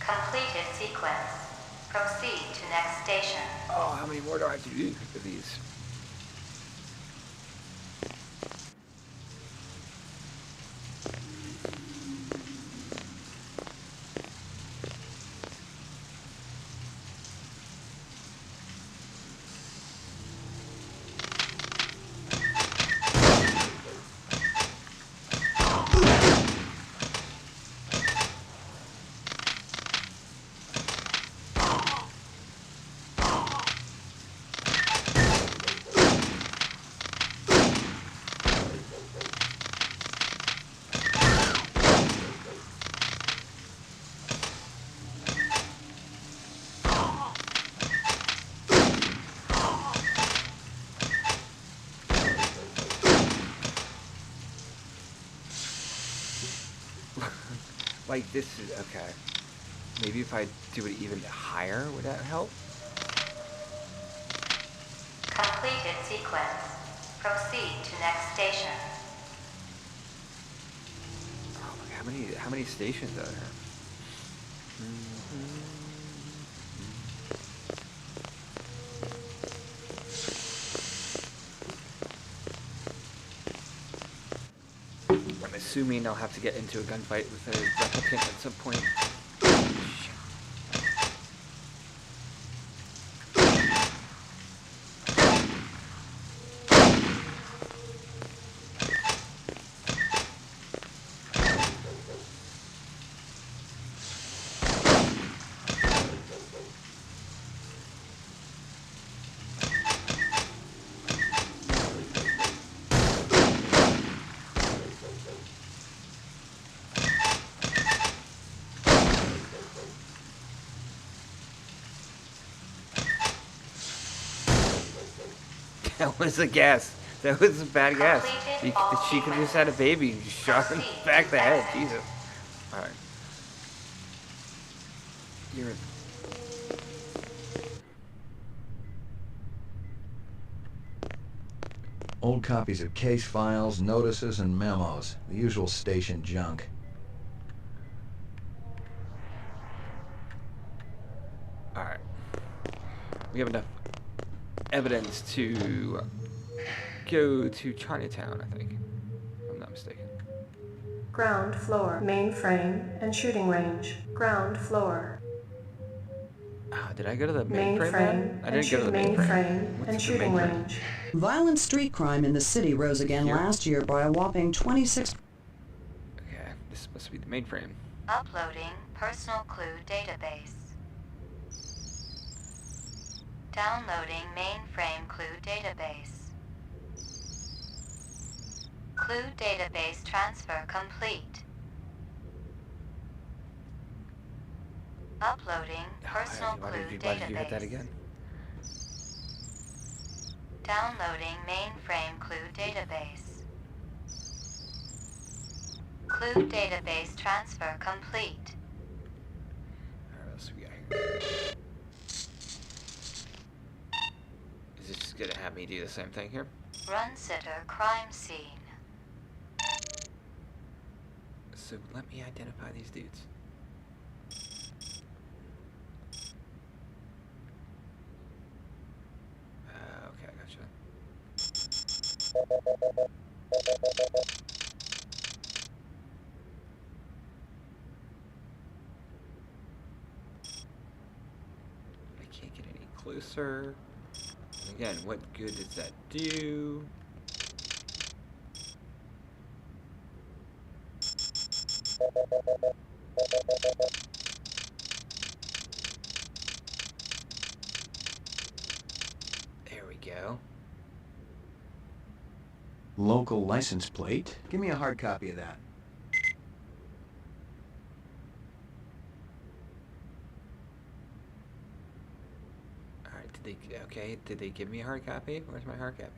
Completed sequence. Proceed to next station. Oh, how many more do I have to do of these? Like this is okay. Maybe if I do it even higher, would that help? Completed sequence. Proceed to next station. Oh, look, how many stations are there? I'm assuming I'll have to get into a gunfight with a replicant at some point. That was a guess. That was a bad guess. She could have just had a baby and just shot him back the head. Jesus. Alright. You're... Old copies of case files, notices, and memos. The usual station junk. Alright. We have enough evidence to go to Chinatown, I think. If I'm not mistaken. Ground floor, mainframe and shooting range. Ground floor. Did I go to the mainframe then? I didn't go to the mainframe. What's and the shooting mainframe? range. Violent street crime in the city rose again last year by a whopping 26%. Okay, this must be the mainframe. Uploading personal clue database. Downloading mainframe clue database. Clue database transfer complete. Uploading personal clue Why did you hit that database. again? Downloading mainframe clue database. Clue database transfer complete. Alright, what else we got here? Is this just gonna have me do the same thing here? Run sitter crime scene. So let me identify these dudes. Okay, I gotcha. I can't get any closer. And again, what good does that do? There we go. Local license plate. Give me a hard copy of that. Alright, did they give me a hard copy? Where's my hard copy?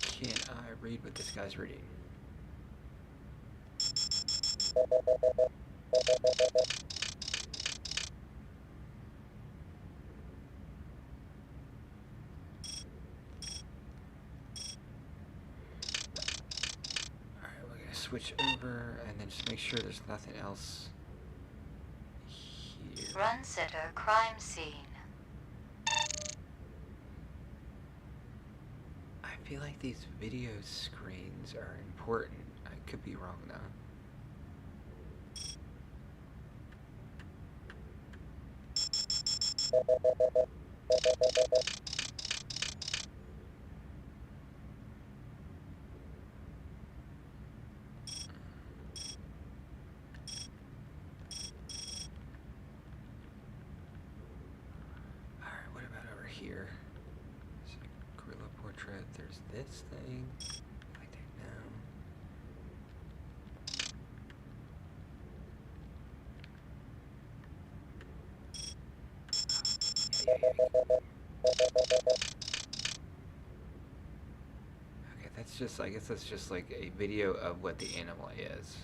Can I read what this guy's reading? Alright, we're gonna switch over and then just make sure there's nothing else here. Run sitter crime scene. I feel like these video screens are important. I could be wrong though. Alright, what about over here? Gorilla portrait, there's this thing. I like that now. Okay, that's just, I guess that's just like a video of what the animal is.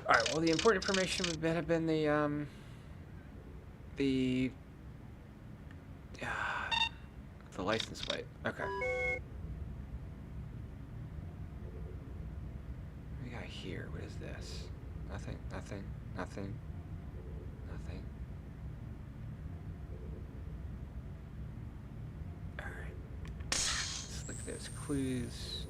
Alright, well the important information would have been the license plate. Okay. What do we got here? What is this? Nothing, nothing, nothing, nothing. Alright. Let's look at those clues.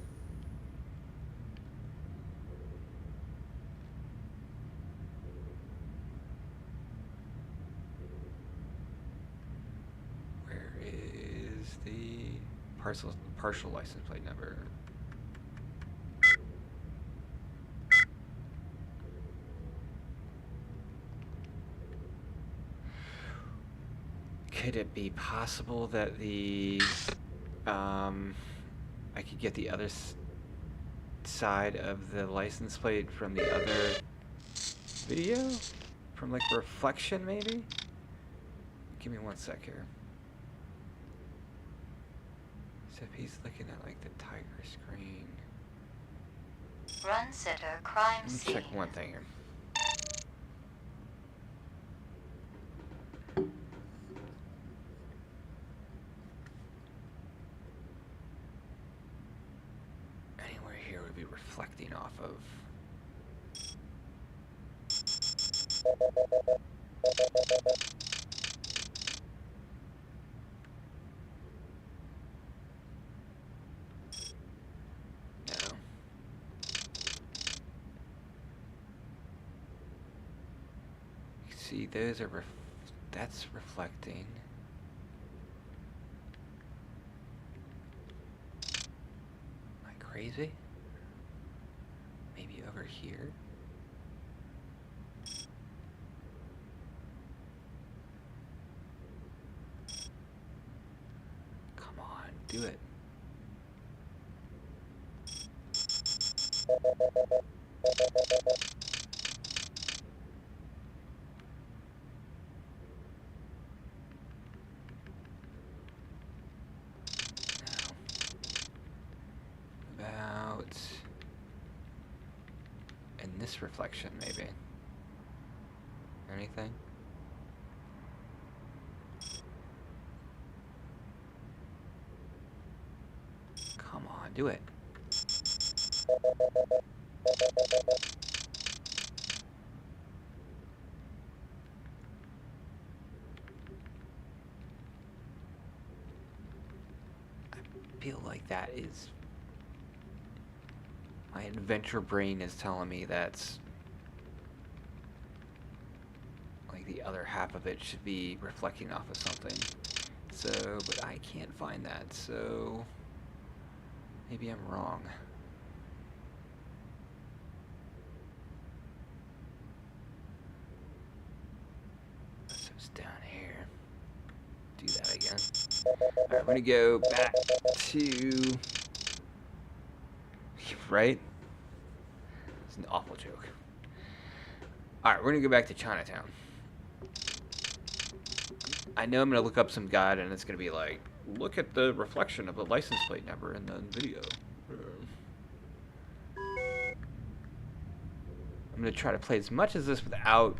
Where is the partial license plate number? Could it be possible that the I could get the other side of the license plate from the other video? From like reflection maybe? Give me 1 sec here. So if he's looking at like the tiger screen. Run sitter crime Let me scene. check one thing here. Anywhere here would be reflecting off of. No. See, those are that's reflecting. Am I crazy? Maybe over here? Come on, do it. About in this reflection, maybe. Anything? Come on, do it. I feel like that is... My adventure brain is telling me that's... like the other half of it should be reflecting off of something. So, but I can't find that, so... Maybe I'm wrong. So it's down here. Do that again. Alright, we're gonna go back to... Right? It's an awful joke. Alright, we're gonna go back to Chinatown. I know I'm gonna look up some guide and it's gonna be like, look at the reflection of the license plate number in the video. I'm gonna try to play as much as this without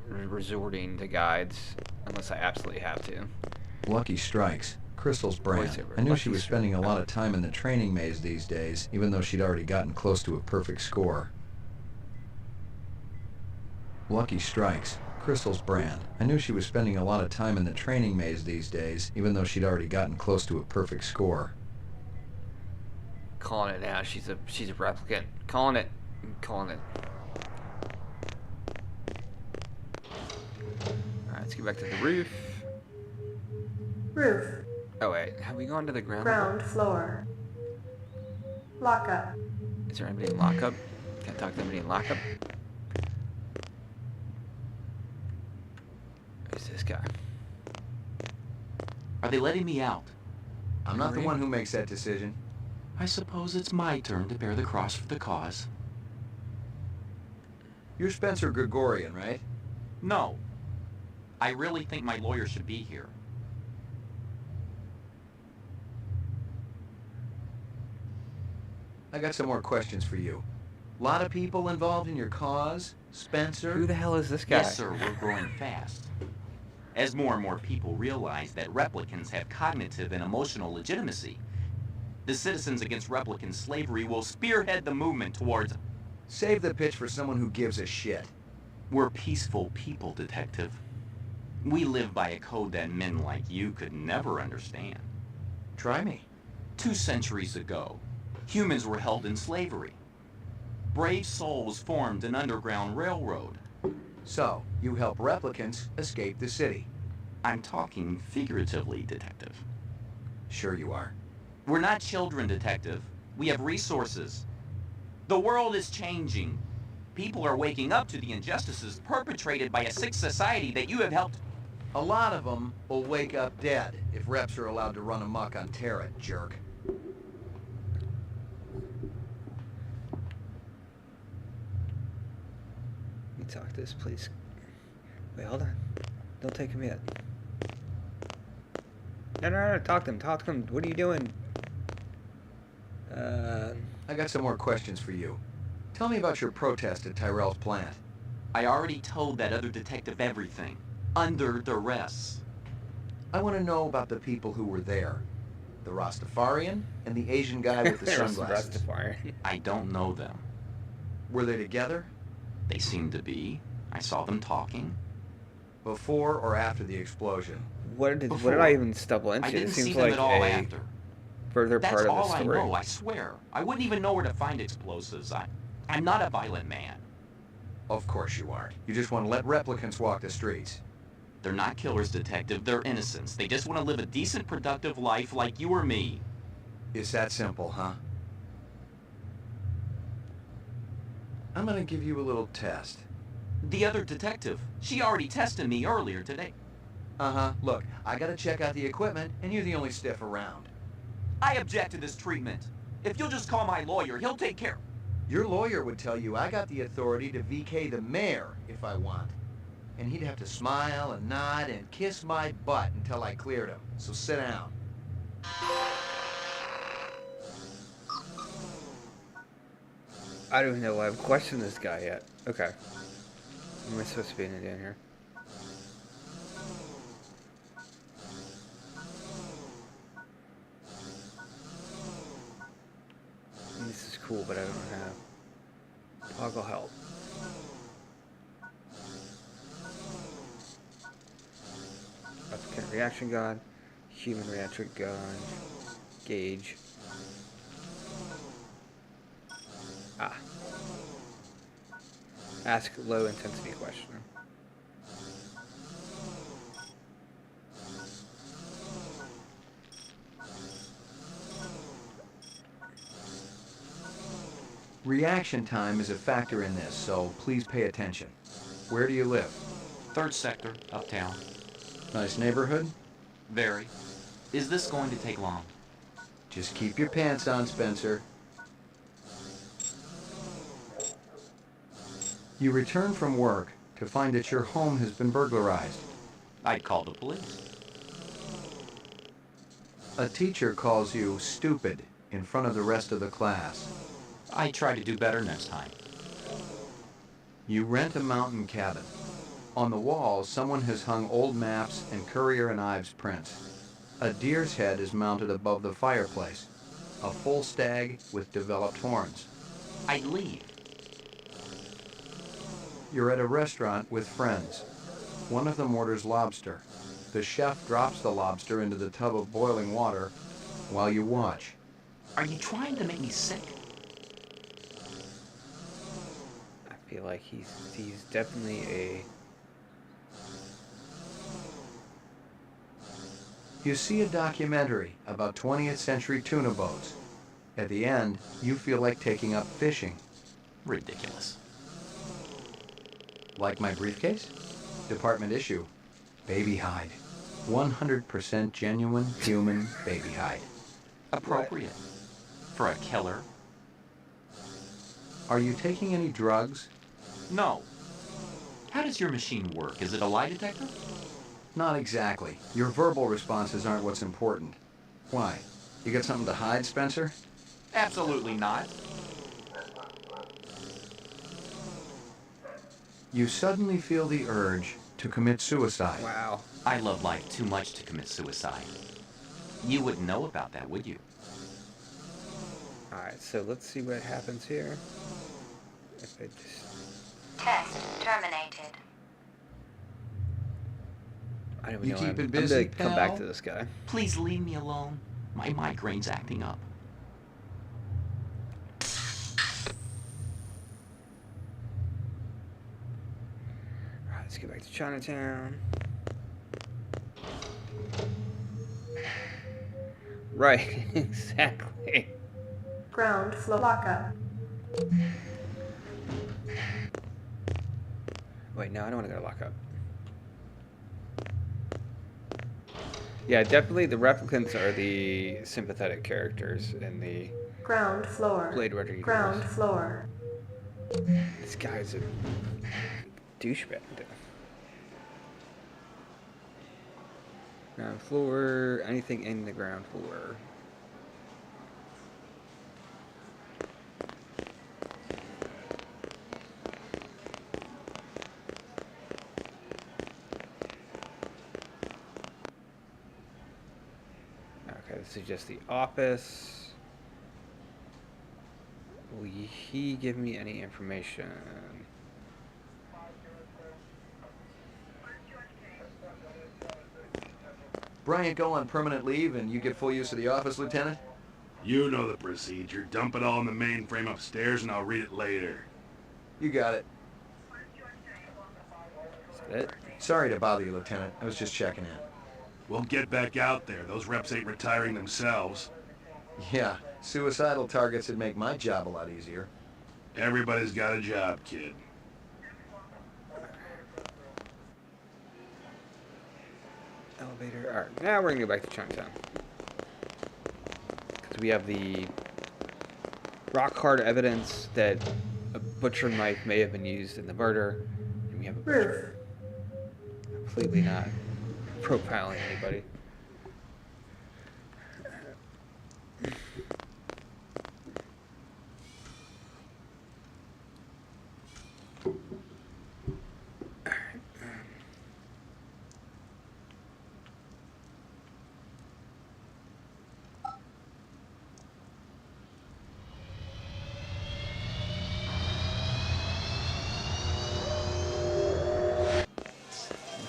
resorting to guides, unless I absolutely have to. Lucky Strikes. Crystal's brand. Voiceover. I knew Lucky she was spending a lot of time in the training maze these days, even though she'd already gotten close to a perfect score. Lucky Strikes. Crystal's brand. I knew she was spending a lot of time in the training maze these days, even though she'd already gotten close to a perfect score. Calling it now. She's a replicant. Calling it. I'm calling it. Alright, let's get back to the roof. Roof. Oh wait, have we gone to the ground? Ground floor. Lockup. Is there anybody in lockup? Can I talk to anybody in lockup? Who's this guy? Are they letting me out? I'm not the one who makes that decision. I suppose it's my turn to bear the cross for the cause. You're Spencer Gregorian, right? No. I really think my lawyer should be here. I got some more questions for you. Lot of people involved in your cause? Spencer? Who the hell is this guy? Yes, sir, we're growing fast. As more and more people realize that replicants have cognitive and emotional legitimacy, the Citizens Against Replicant Slavery will spearhead the movement towards... Save the pitch for someone who gives a shit. We're peaceful people, Detective. We live by a code that men like you could never understand. Try me. 2 centuries ago, humans were held in slavery. Brave souls formed an underground railroad. So, you help replicants escape the city. I'm talking figuratively, Detective. Sure you are. We're not children, Detective. We have resources. The world is changing. People are waking up to the injustices perpetrated by a sick society that you have helped. A lot of them will wake up dead if reps are allowed to run amok on Terra, jerk. Let me talk to this, please. Wait, hold on. Don't take him yet. No, talk to him, What are you doing? I got some more questions for you. Tell me about your protest at Tyrell's plant. I already told that other detective everything. Under duress. I want to know about the people who were there. The Rastafarian and the Asian guy with the sunglasses. Rastafarian. I don't know them. Were they together? They seemed to be. I saw them talking. Before or after the explosion? What did I even stumble into? I didn't it seems see them like at all a after. further That's part of all the I story. know, I swear. I wouldn't even know where to find explosives. I'm not a violent man. Of course you aren't. You just want to let replicants walk the streets. They're not killers, Detective. They're innocents. They just want to live a decent, productive life like you or me. It's that simple, huh? I'm gonna give you a little test. The other detective. She already tested me earlier today. Uh-huh. Look, I gotta check out the equipment, and you're the only stiff around. I object to this treatment. If you'll just call my lawyer, he'll take care. Your lawyer would tell you I got the authority to VK the mayor if I want. And he'd have to smile and nod and kiss my butt until I cleared him. So sit down. I don't even know why I've questioned this guy yet. Okay. Am I supposed to be in it down here? This is cool, but I don't have toggle help. Replicant reaction gun, human reaction gun, gauge. Ask low intensity question. Reaction time is a factor in this, so please pay attention. Where do you live? 3rd sector, uptown. Nice neighborhood? Very. Is this going to take long? Just keep your pants on, Spencer. You return from work to find that your home has been burglarized. I'd call the police. A teacher calls you stupid in front of the rest of the class. I try to do better next time. You rent a mountain cabin. On the walls, someone has hung old maps and Currier and Ives prints. A deer's head is mounted above the fireplace. A full stag with developed horns. I'd leave. You're at a restaurant with friends. One of them orders lobster. The chef drops the lobster into the tub of boiling water while you watch. Are you trying to make me sick? I feel like he's definitely a... You see a documentary about 20th century tuna boats. At the end, you feel like taking up fishing. Ridiculous. Like my briefcase? Department issue. Baby hide. 100% genuine human baby hide. Appropriate. For a killer. Are you taking any drugs? No. How does your machine work? Is it a lie detector? Not exactly. Your verbal responses aren't what's important. Why? You got something to hide, Spencer? Absolutely not. You suddenly feel the urge to commit suicide. Wow. I love life too much to commit suicide. You wouldn't know about that, would you? Alright, so let's see what happens here. If I just... Test terminated. I don't even know. keep it I'm busy, gonna come back pal? to this guy. Please leave me alone. My migraine's acting up. Alright, let's get back to Chinatown. Right, exactly. Ground floor lockup. Wait, no, I don't want to go to lockup. Yeah, definitely the replicants are the sympathetic characters in the Ground floor. Blade Runner universe. Ground floor. This guy's a douchebag. Ground floor, anything in the ground floor. Okay, this is just the office. Will he give me any information? Bryant go on permanent leave and you get full use of the office, Lieutenant? You know the procedure. Dump it all in the mainframe upstairs and I'll read it later. You got it. Is that it? Sorry to bother you, Lieutenant. I was just checking in. We'll get back out there. Those reps ain't retiring themselves. Yeah, suicidal targets would make my job a lot easier. Everybody's got a job, kid. Elevator. Alright, now we're gonna go back to Chinatown. Because we have the rock hard evidence that a butcher knife may have been used in the murder. And we have a butcher completely not profiling anybody.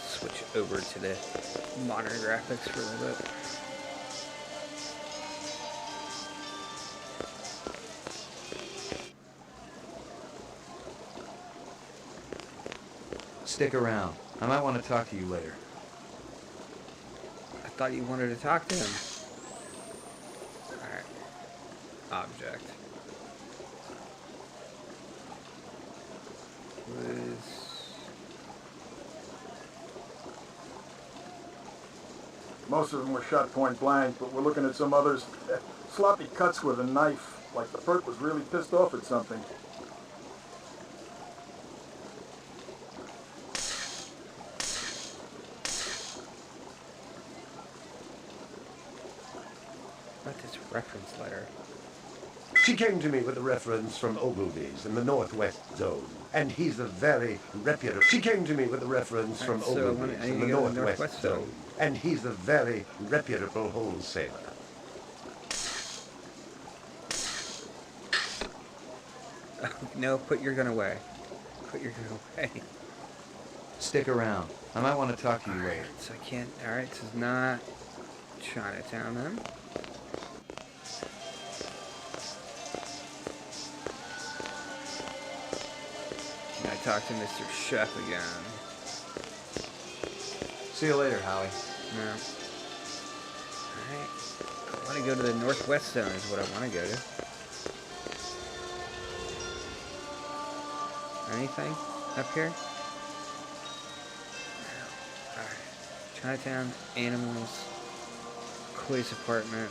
Switch over to the modern graphics for a little bit. Stick around. I might want to talk to you later. I thought you wanted to talk to him. Alright. Object. Most of them were shot point blank, but we're looking at some others. Sloppy cuts with a knife, like the perp was really pissed off at something. What's this reference letter? She came to me with a reference from Ogilvy's in the Northwest Zone, and he's a very reputable... She came to me with a reference from Ogilvy's in the Northwest Zone, and he's a very reputable wholesaler. No, put your gun away. Put your gun away. Stick around. I might want to talk to you later. So I can't... Alright, this is not Chinatown then. Can I talk to Mr. Chef again? See you later, Howie. No. Alright. I want to go to the Northwest Zone is what I want to go to. Anything up here? Alright. Chinatown, animals, Clay's apartment.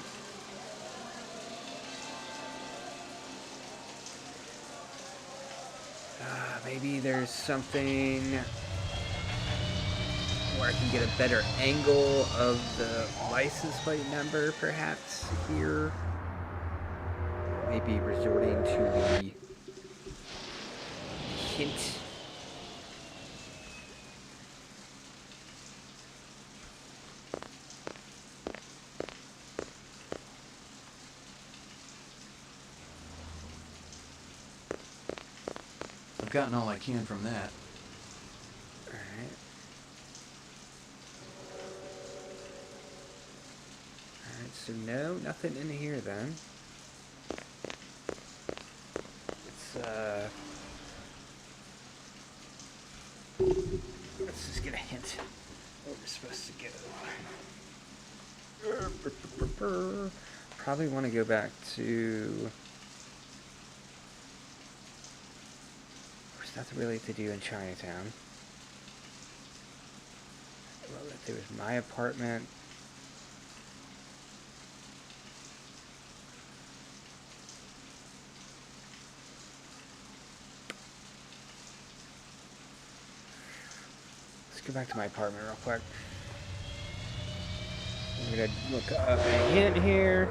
Maybe there's something where I can get a better angle of the license plate number, perhaps, here. Maybe resorting to the hint. I've gotten all I can from that. Alright. Alright, so no, nothing in here then. Let's just get a hint what we're supposed to get. Probably want to go back to... There's nothing really to do in Chinatown. Well, there was my apartment. Let's go back to my apartment real quick. I'm gonna look up a hint here.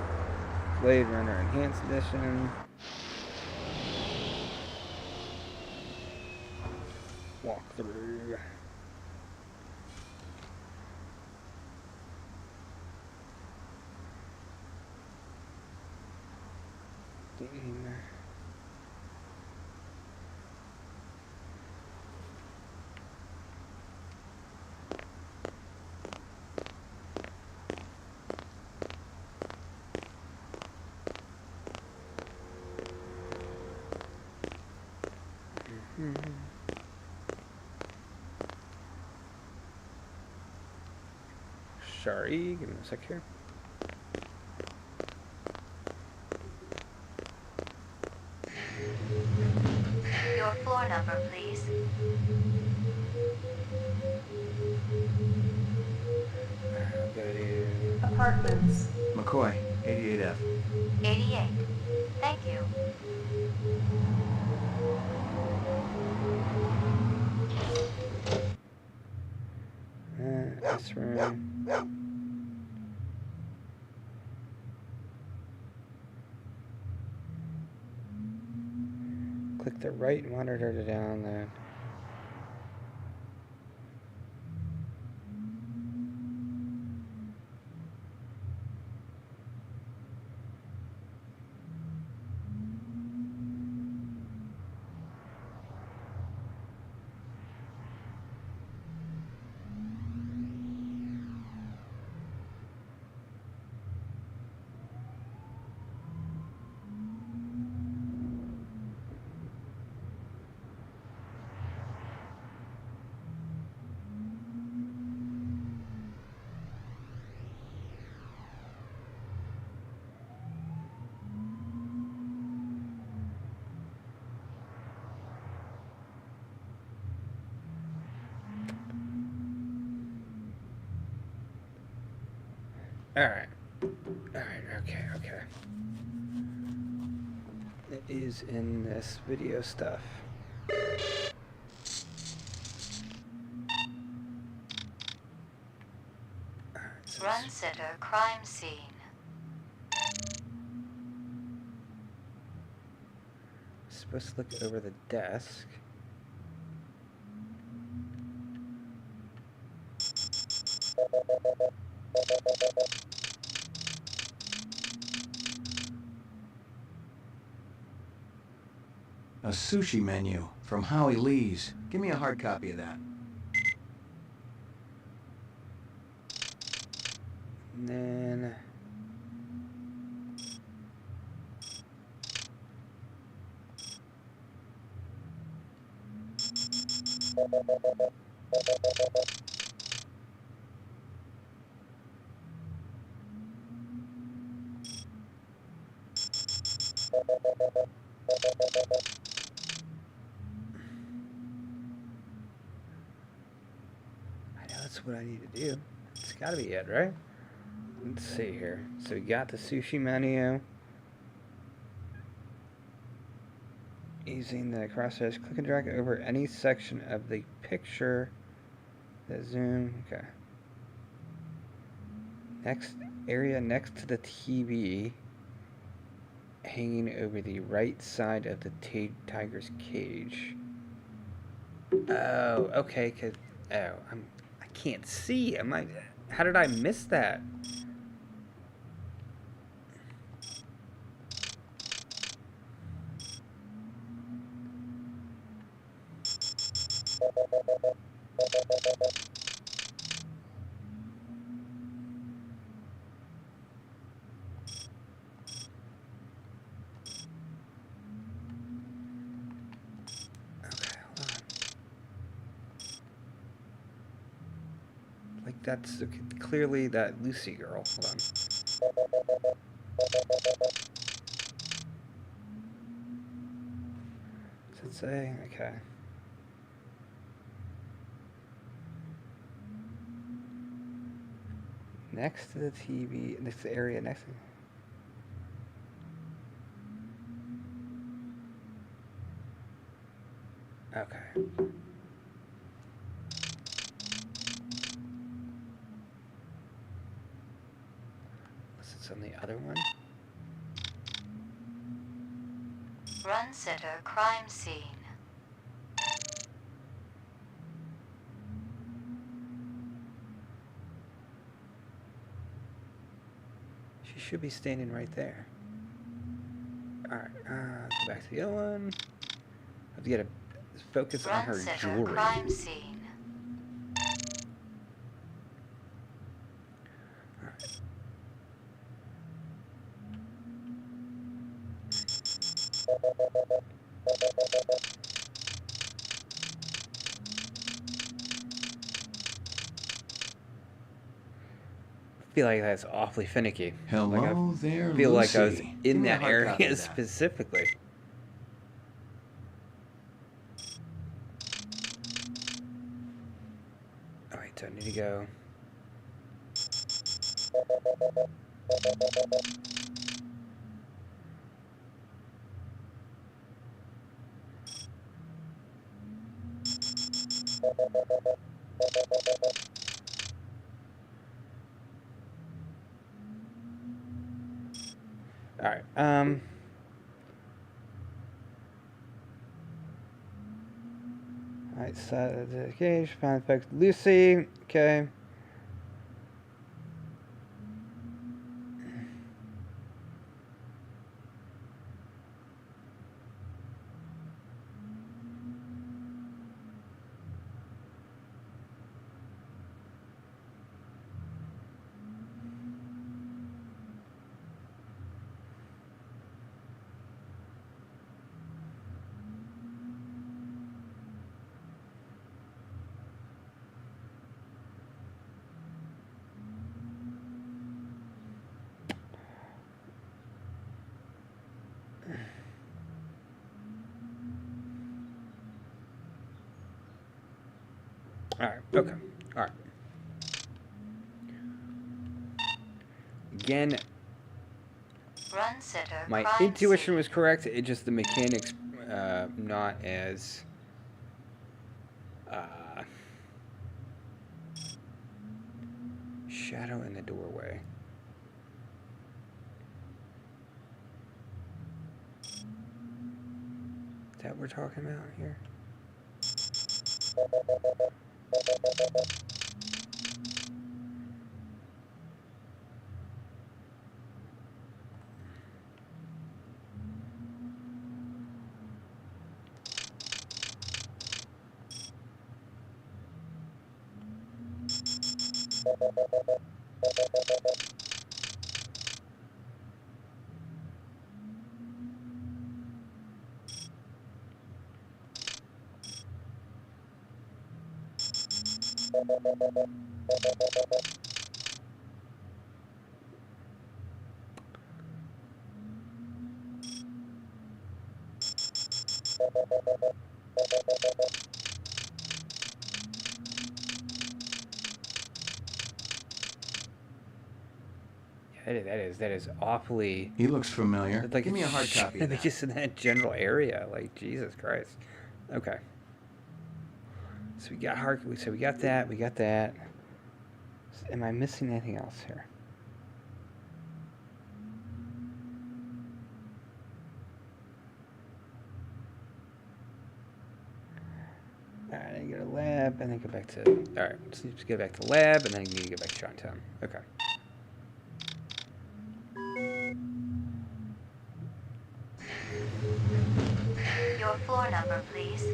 Blade Runner Enhanced Edition. Walkthrough. Sorry, give me a sec here. Your floor number, please. I'll go to... Apartments. McCoy, 88F. 88. Thank you. This room. Click the right monitor to download. Alright. Alright, okay. It is in this video stuff. Run Center crime scene. Supposed to look over the desk. A sushi menu from Howie Lee's. Give me a hard copy of that. And then... I know that's what I need to do. It's gotta be it, right? Let's see here. So we got the sushi menu. Using the crosshairs, click and drag over any section of the picture. The zoom. Okay. Next area next to the TV, hanging over the right side of the tiger's cage. Oh, okay. I can't see. How did I miss that? Like, that's clearly that Lucy girl. Hold on. Does it say? Okay. Next to the TV, next to the area next to... Okay. Unless it's on the other one. Run Sitter crime scene. She should be standing right there. Alright, go back to the other one. I have to get a focus on her jewelry. Crime scene. I feel like that's awfully finicky. Hello there, I feel Lucy. like I was Give in me a that hard copy area of that. specifically. Alright, so I need to go. Alright, Alright, so the cage, find effects Lucy, okay. Alright, okay. Alright. Again, Run Sitter my crime intuition scene. was correct. It just the mechanics not as shadow in the doorway. Is that what we're talking about here? That is awfully. He looks familiar. Like Give me a hard copy of that. Just in that general area, like Jesus Christ. Okay. So we got So we got that. We got that. Am I missing anything else here? Alright, I go to lab and then go back to. Alright, so just go back to lab and then you need to go back to Chinatown. Okay. Your floor number, please.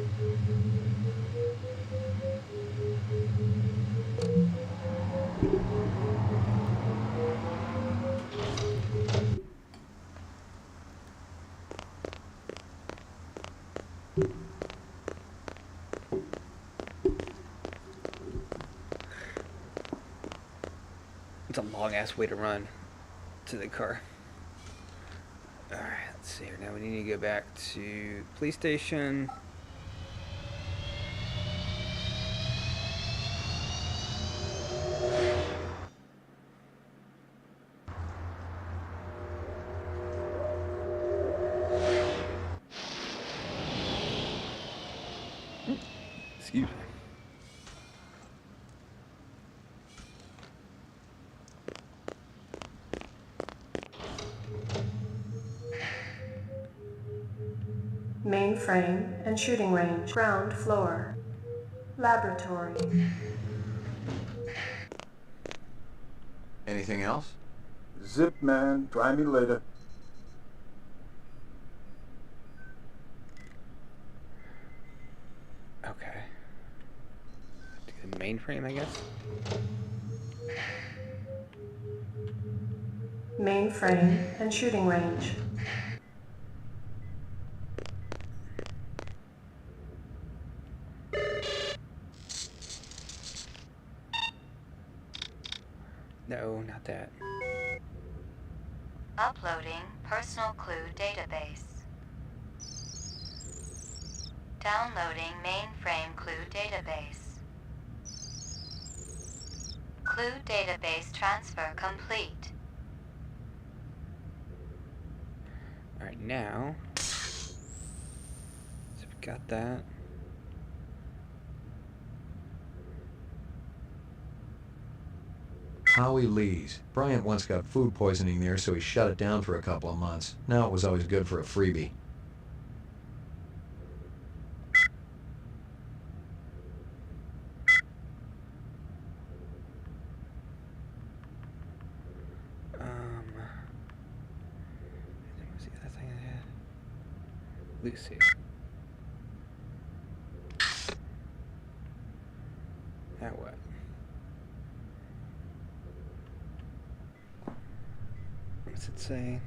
It's a long ass way to run to the car. Alright, let's see here. Now we need to go back to police station. Excuse me. Mainframe and shooting range. Ground floor. Laboratory. Anything else? Zip, man. Try me later. Okay. The mainframe, I guess? Mainframe and shooting range. No, not that. Uploading personal clue database. Downloading mainframe clue database. Clue database transfer complete. Alright, now. So we got that. Howie Lee's. Bryant once got food poisoning there, so he shut it down for a couple of months. Now it was always good for a freebie. What's the other thing I had? Lucy. Now what? What's it say?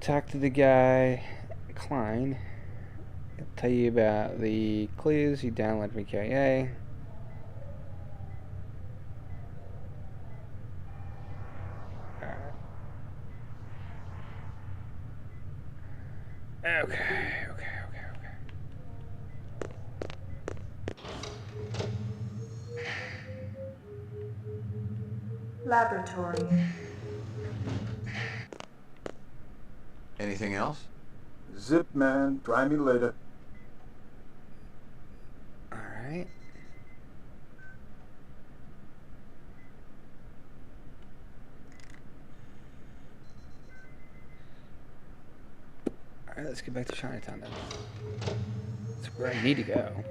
Talk to the guy, Klein. He'll tell you about the clues you download from KA. Okay. Laboratory. Anything else? Zip, man. Try me later. Alright. Alright, let's get back to Chinatown then. That's where I need to go.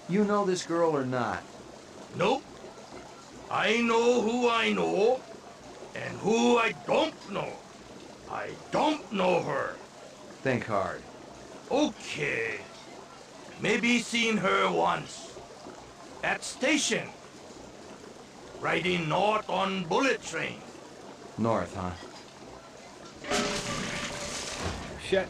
You know this girl or not? Nope. I know who I know, and who I don't know. I don't know her. Think hard. Okay. Maybe seen her once. At station. Riding north on bullet train. North, huh? Shit.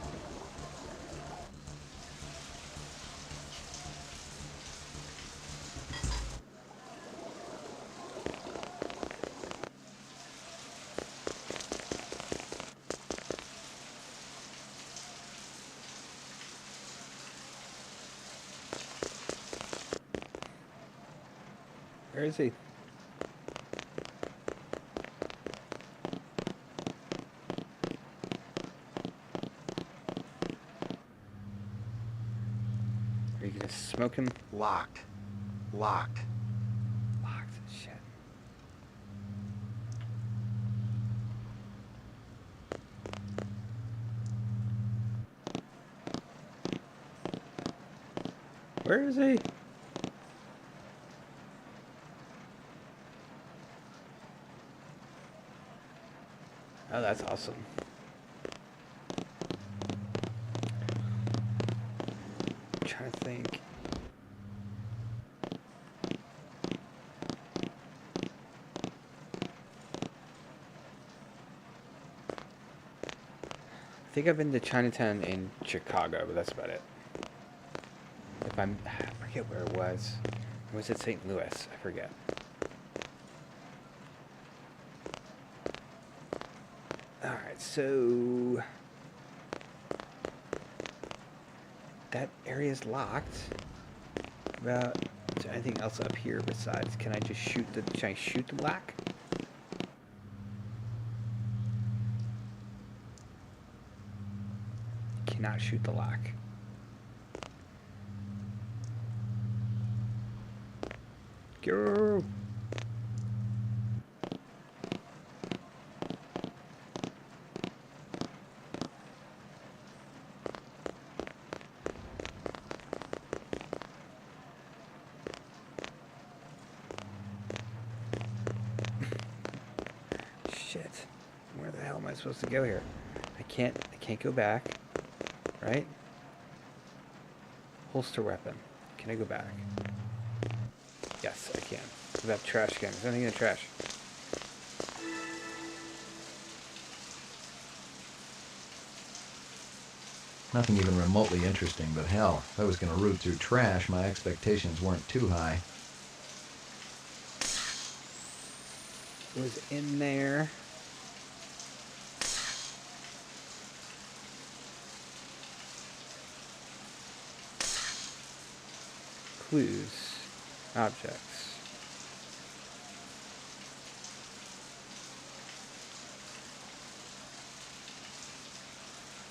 Where is he? Are you gonna smoke him? Locked. Locked. Locked. Shit. Where is he? Oh, that's awesome. I'm trying to think. I think I've been to Chinatown in Chicago, but that's about it. I forget where it was. Or was it St. Louis? I forget. Alright, so that area's locked. About is there anything else up here besides can I shoot the lock? Cannot shoot the lock. Go. Shit. Where the hell am I supposed to go here? I can't go back. Right? Holster weapon. Can I go back? Yes, I can. What about trash can? Is there anything in the trash? Nothing even remotely interesting, but hell, if I was going to root through trash, my expectations weren't too high. It was in there. Clues. Objects.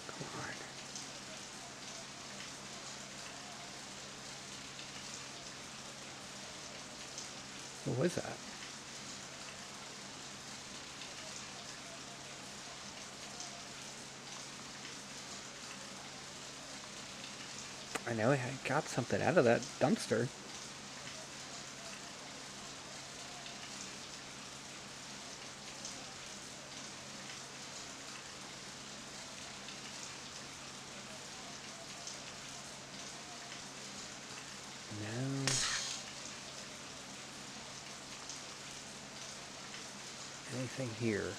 Come on. What was that? I know I got something out of that dumpster. No. Anything here?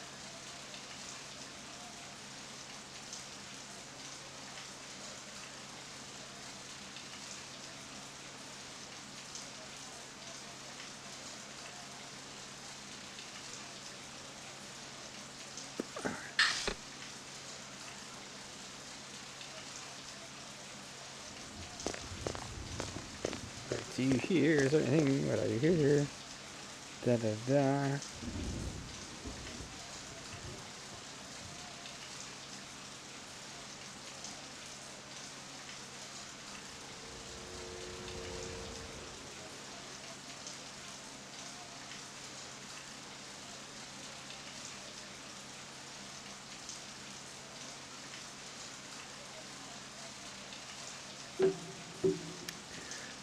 Do you hear? Is there anything? What do you hear? Da da da.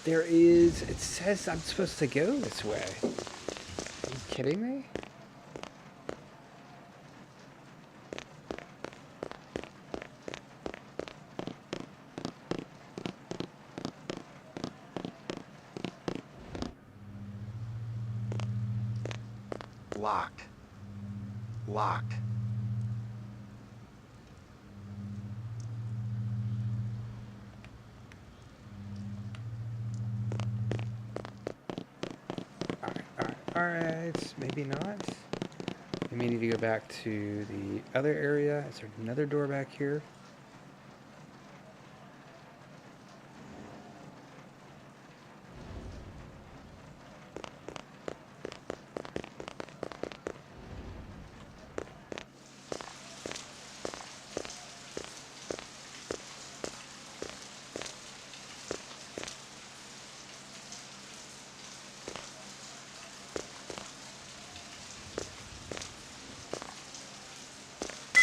There is, it says I'm supposed to go this way. Are you kidding me? locked. Locked. Alright, maybe not. We may need to go back to the other area. Is there another door back here?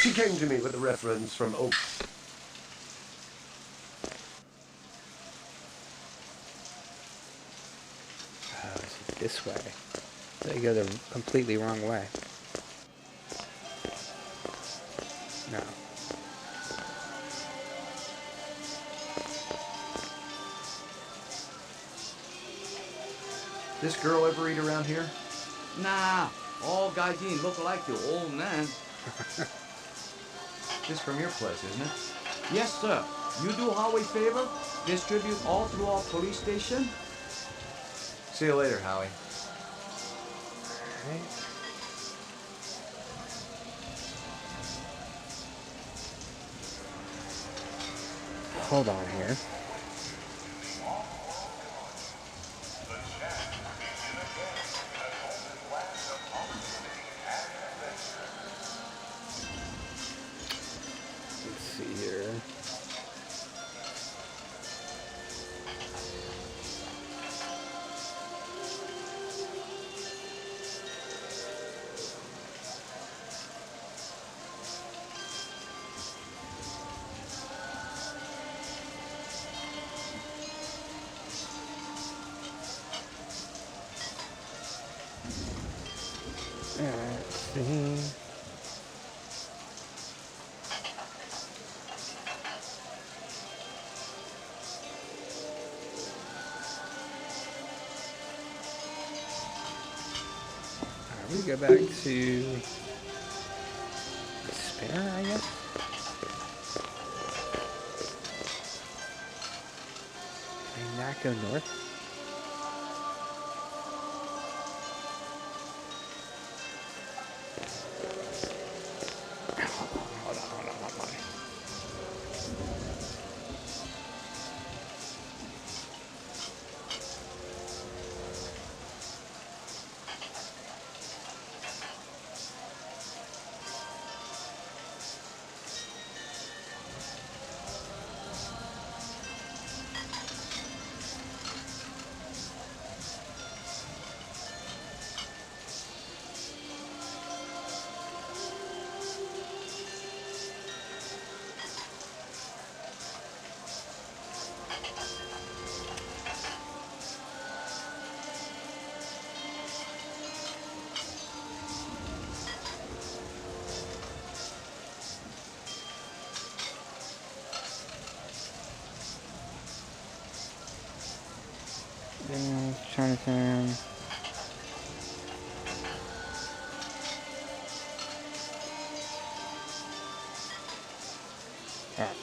She came to me with a reference from Oak. Oh, it's this way. So you go the completely wrong way. No. This girl ever eat around here? Nah, all gaijin look like the old man. This from your place, isn't it? Yes, sir. You do Howie favor? Distribute all through our police station? See you later, Howie. Alright. Hold on here. Let's see here. Let's see. We go back to the spare, I guess. Can I not go north? Hold on. Chinatown. Alright.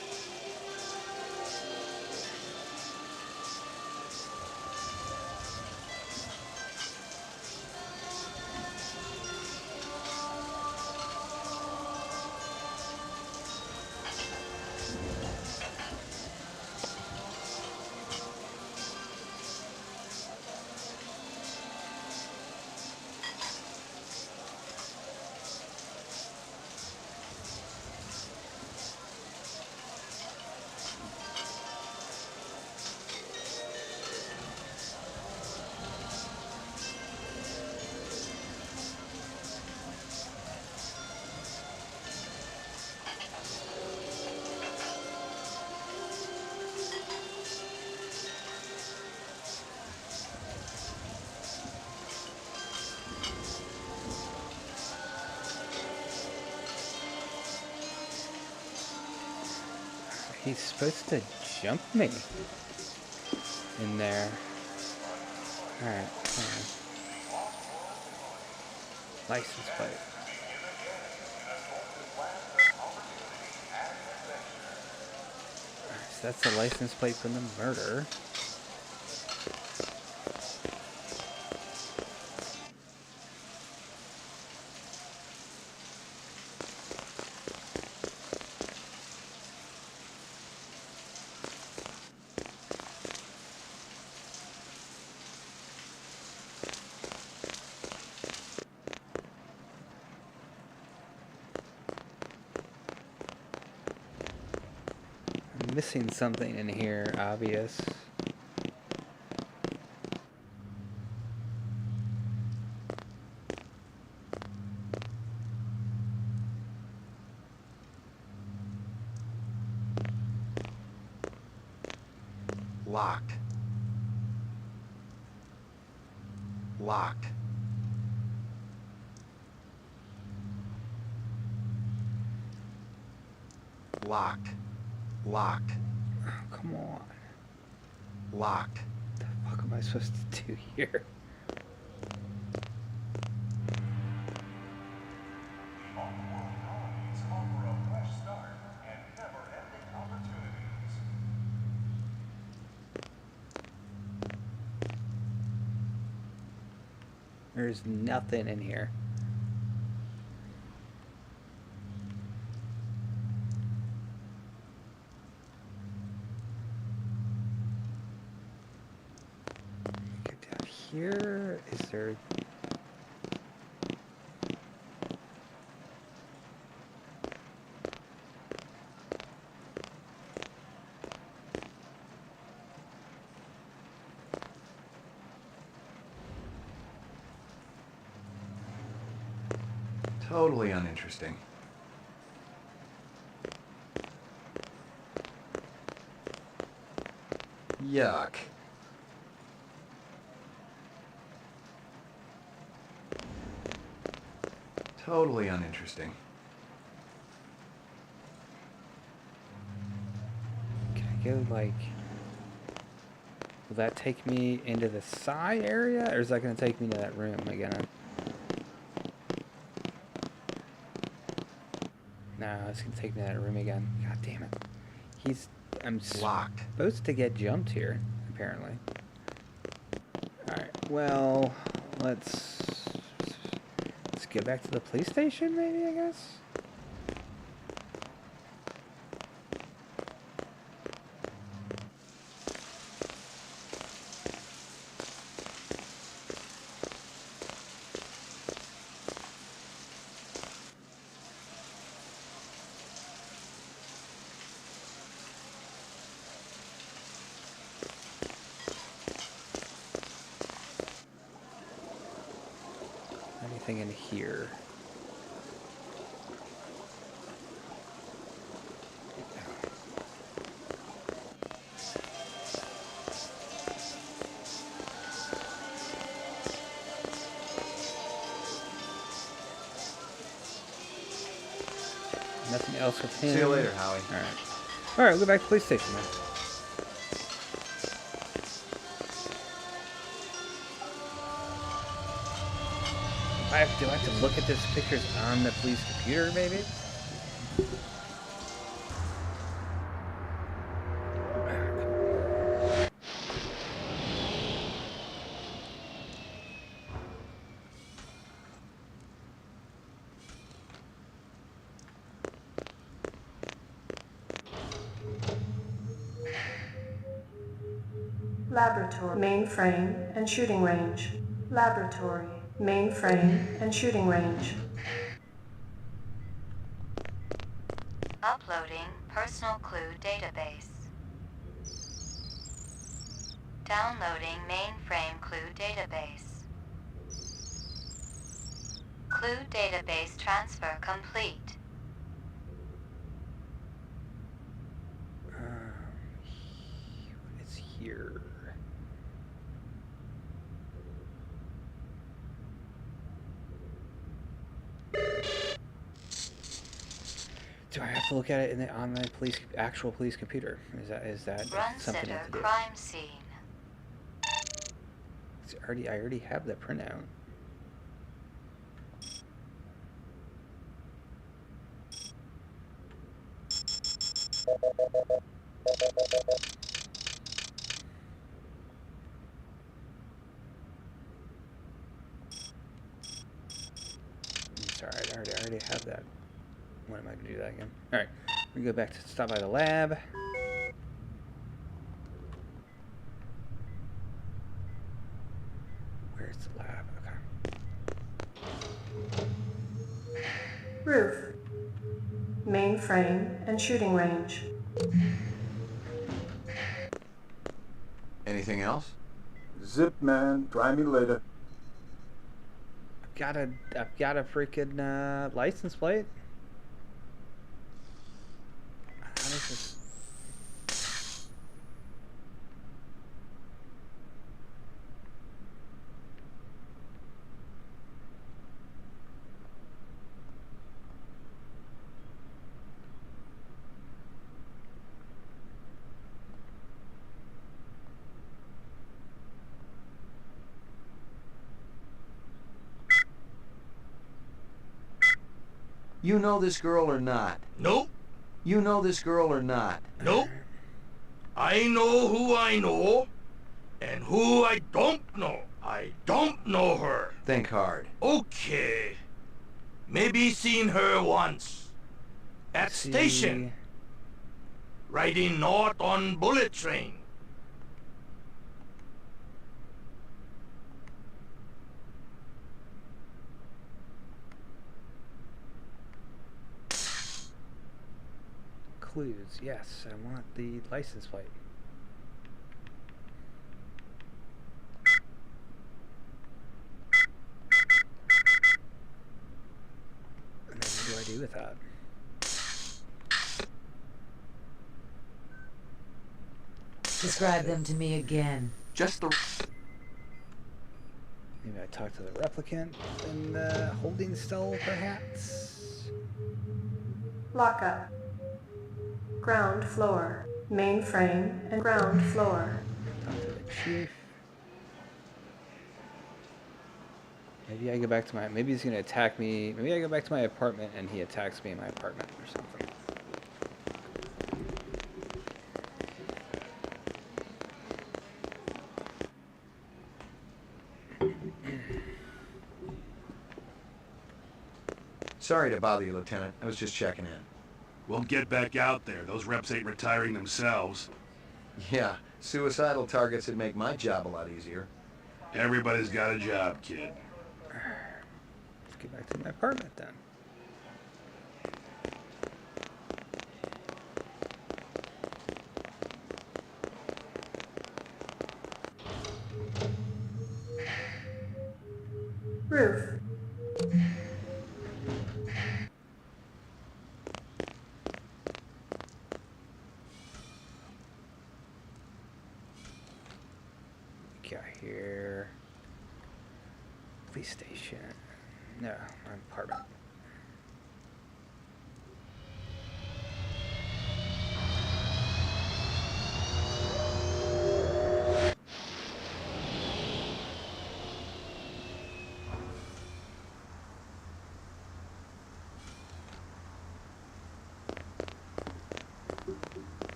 He's supposed to jump me in there. Alright. License plate. Alright, so that's the license plate from the murder. Missing something in here, obvious. Locked. Locked. Locked. Locked. Oh, come on. Locked. What the fuck am I supposed to do here? There's nothing in here. Get down here. Is there... Totally uninteresting. Yuck. Totally uninteresting. Can I go, like... Will that take me into the psi area? Or is that going to take me to that room again? No, it's going to take me to that room again. God damn it. I'm Locked. supposed to get jumped here, apparently. Alright, well, let's get back to the police station, maybe, I guess? Anything in here? Nothing else with him. See you later, Howie. Alright. Alright, we'll go back to the police station then. Do I have to look at these pictures on the police computer, maybe? Laboratory, mainframe, and shooting range. Laboratory, mainframe, and shooting range. Uploading personal clue database. Downloading mainframe clue database. Clue database transfer complete. It's here. Do I have to look at it on the actual police computer? Is that Run something I sitter have to do? crime scene. I already have the printout. Sorry, I already have that. When am I going to do that again? Alright, we go back to stop by the lab. Where's the lab? Okay. Roof. Mainframe and shooting range. Anything else? Zip, man. Try me later. I've got a freaking license plate. How does this? You know this girl or not? Nope. You know this girl or not? Nope. I know who I know, and who I don't know. I don't know her. Think hard. Okay. Maybe seen her once. At station. Riding north on bullet train. Clues. Yes, I want the license plate. And then what do I do with that? Describe them to me again. Just the... Maybe I talk to the replicant in the holding cell, perhaps? Lockup. Ground floor. Mainframe and ground floor. Talk to the chief. Maybe I go back to my... Maybe he's going to attack me. Maybe I go back to my apartment and he attacks me in my apartment or something. Sorry to bother you, Lieutenant. I was just checking in. We'll get back out there. Those reps ain't retiring themselves. Yeah, suicidal targets would make my job a lot easier. Everybody's got a job, kid. Let's get back to my apartment then. Roof. Got here. Police station. No, my apartment.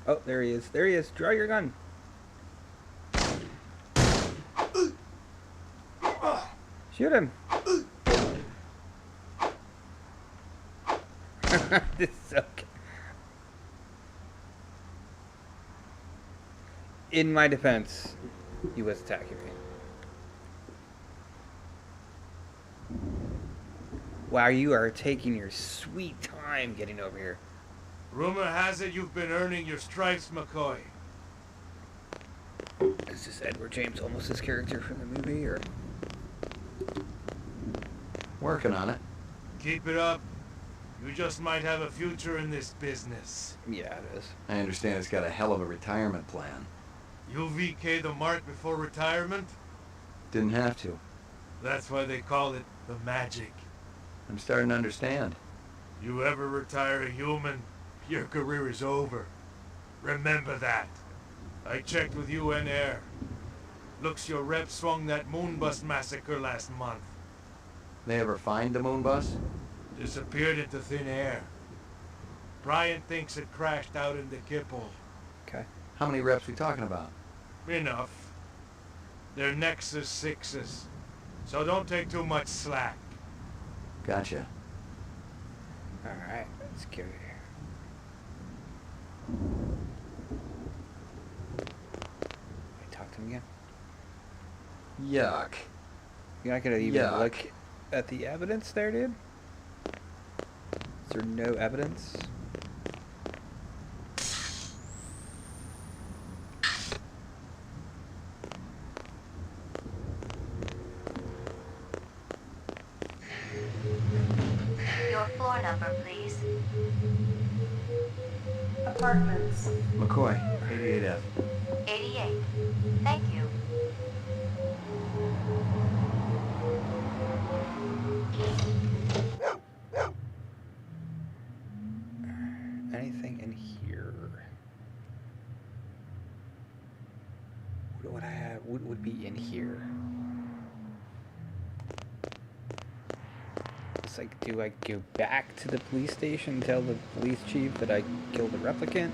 Oh, there he is. There he is. Draw your gun. Shoot him. This is okay. In my defense, he was attacking me. Wow, you are taking your sweet time getting over here. Rumor has it you've been earning your stripes, McCoy. Is this Edward James Olmos's character from the movie, or? Working on it. Keep it up. You just might have a future in this business. Yeah, it is. I understand it's got a hell of a retirement plan. You VK the mark before retirement? Didn't have to. That's why they call it the magic. I'm starting to understand. You ever retire a human, your career is over. Remember that. I checked with UN Air. Looks your rep swung that Moonbus massacre last month. They ever find the moon bus? Disappeared into thin air. Brian thinks it crashed out into Kipple. Okay. How many reps we talking about? Enough. They're Nexus 6s, so don't take too much slack. Gotcha. Alright, let's go here. Talk to him again. Yuck. You're not gonna even look at the evidence there, dude? Is there no evidence? Your floor number, please. Apartments. McCoy, 88F. 88. Thank you. Anything in here? What would I have? What would be in here? It's like, do I go back to the police station and tell the police chief that I killed the replicant?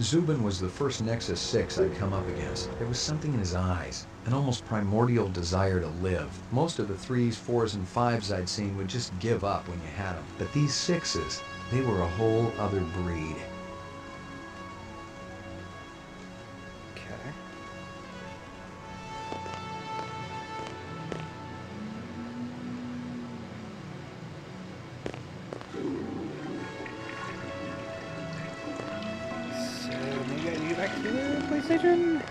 Zubin was the first Nexus 6 I'd come up against. There was something in his eyes, an almost primordial desire to live. Most of the 3s, 4s, and 5s I'd seen would just give up when you had them. But these 6s, they were a whole other breed. Okay. So, maybe I get back to the police station?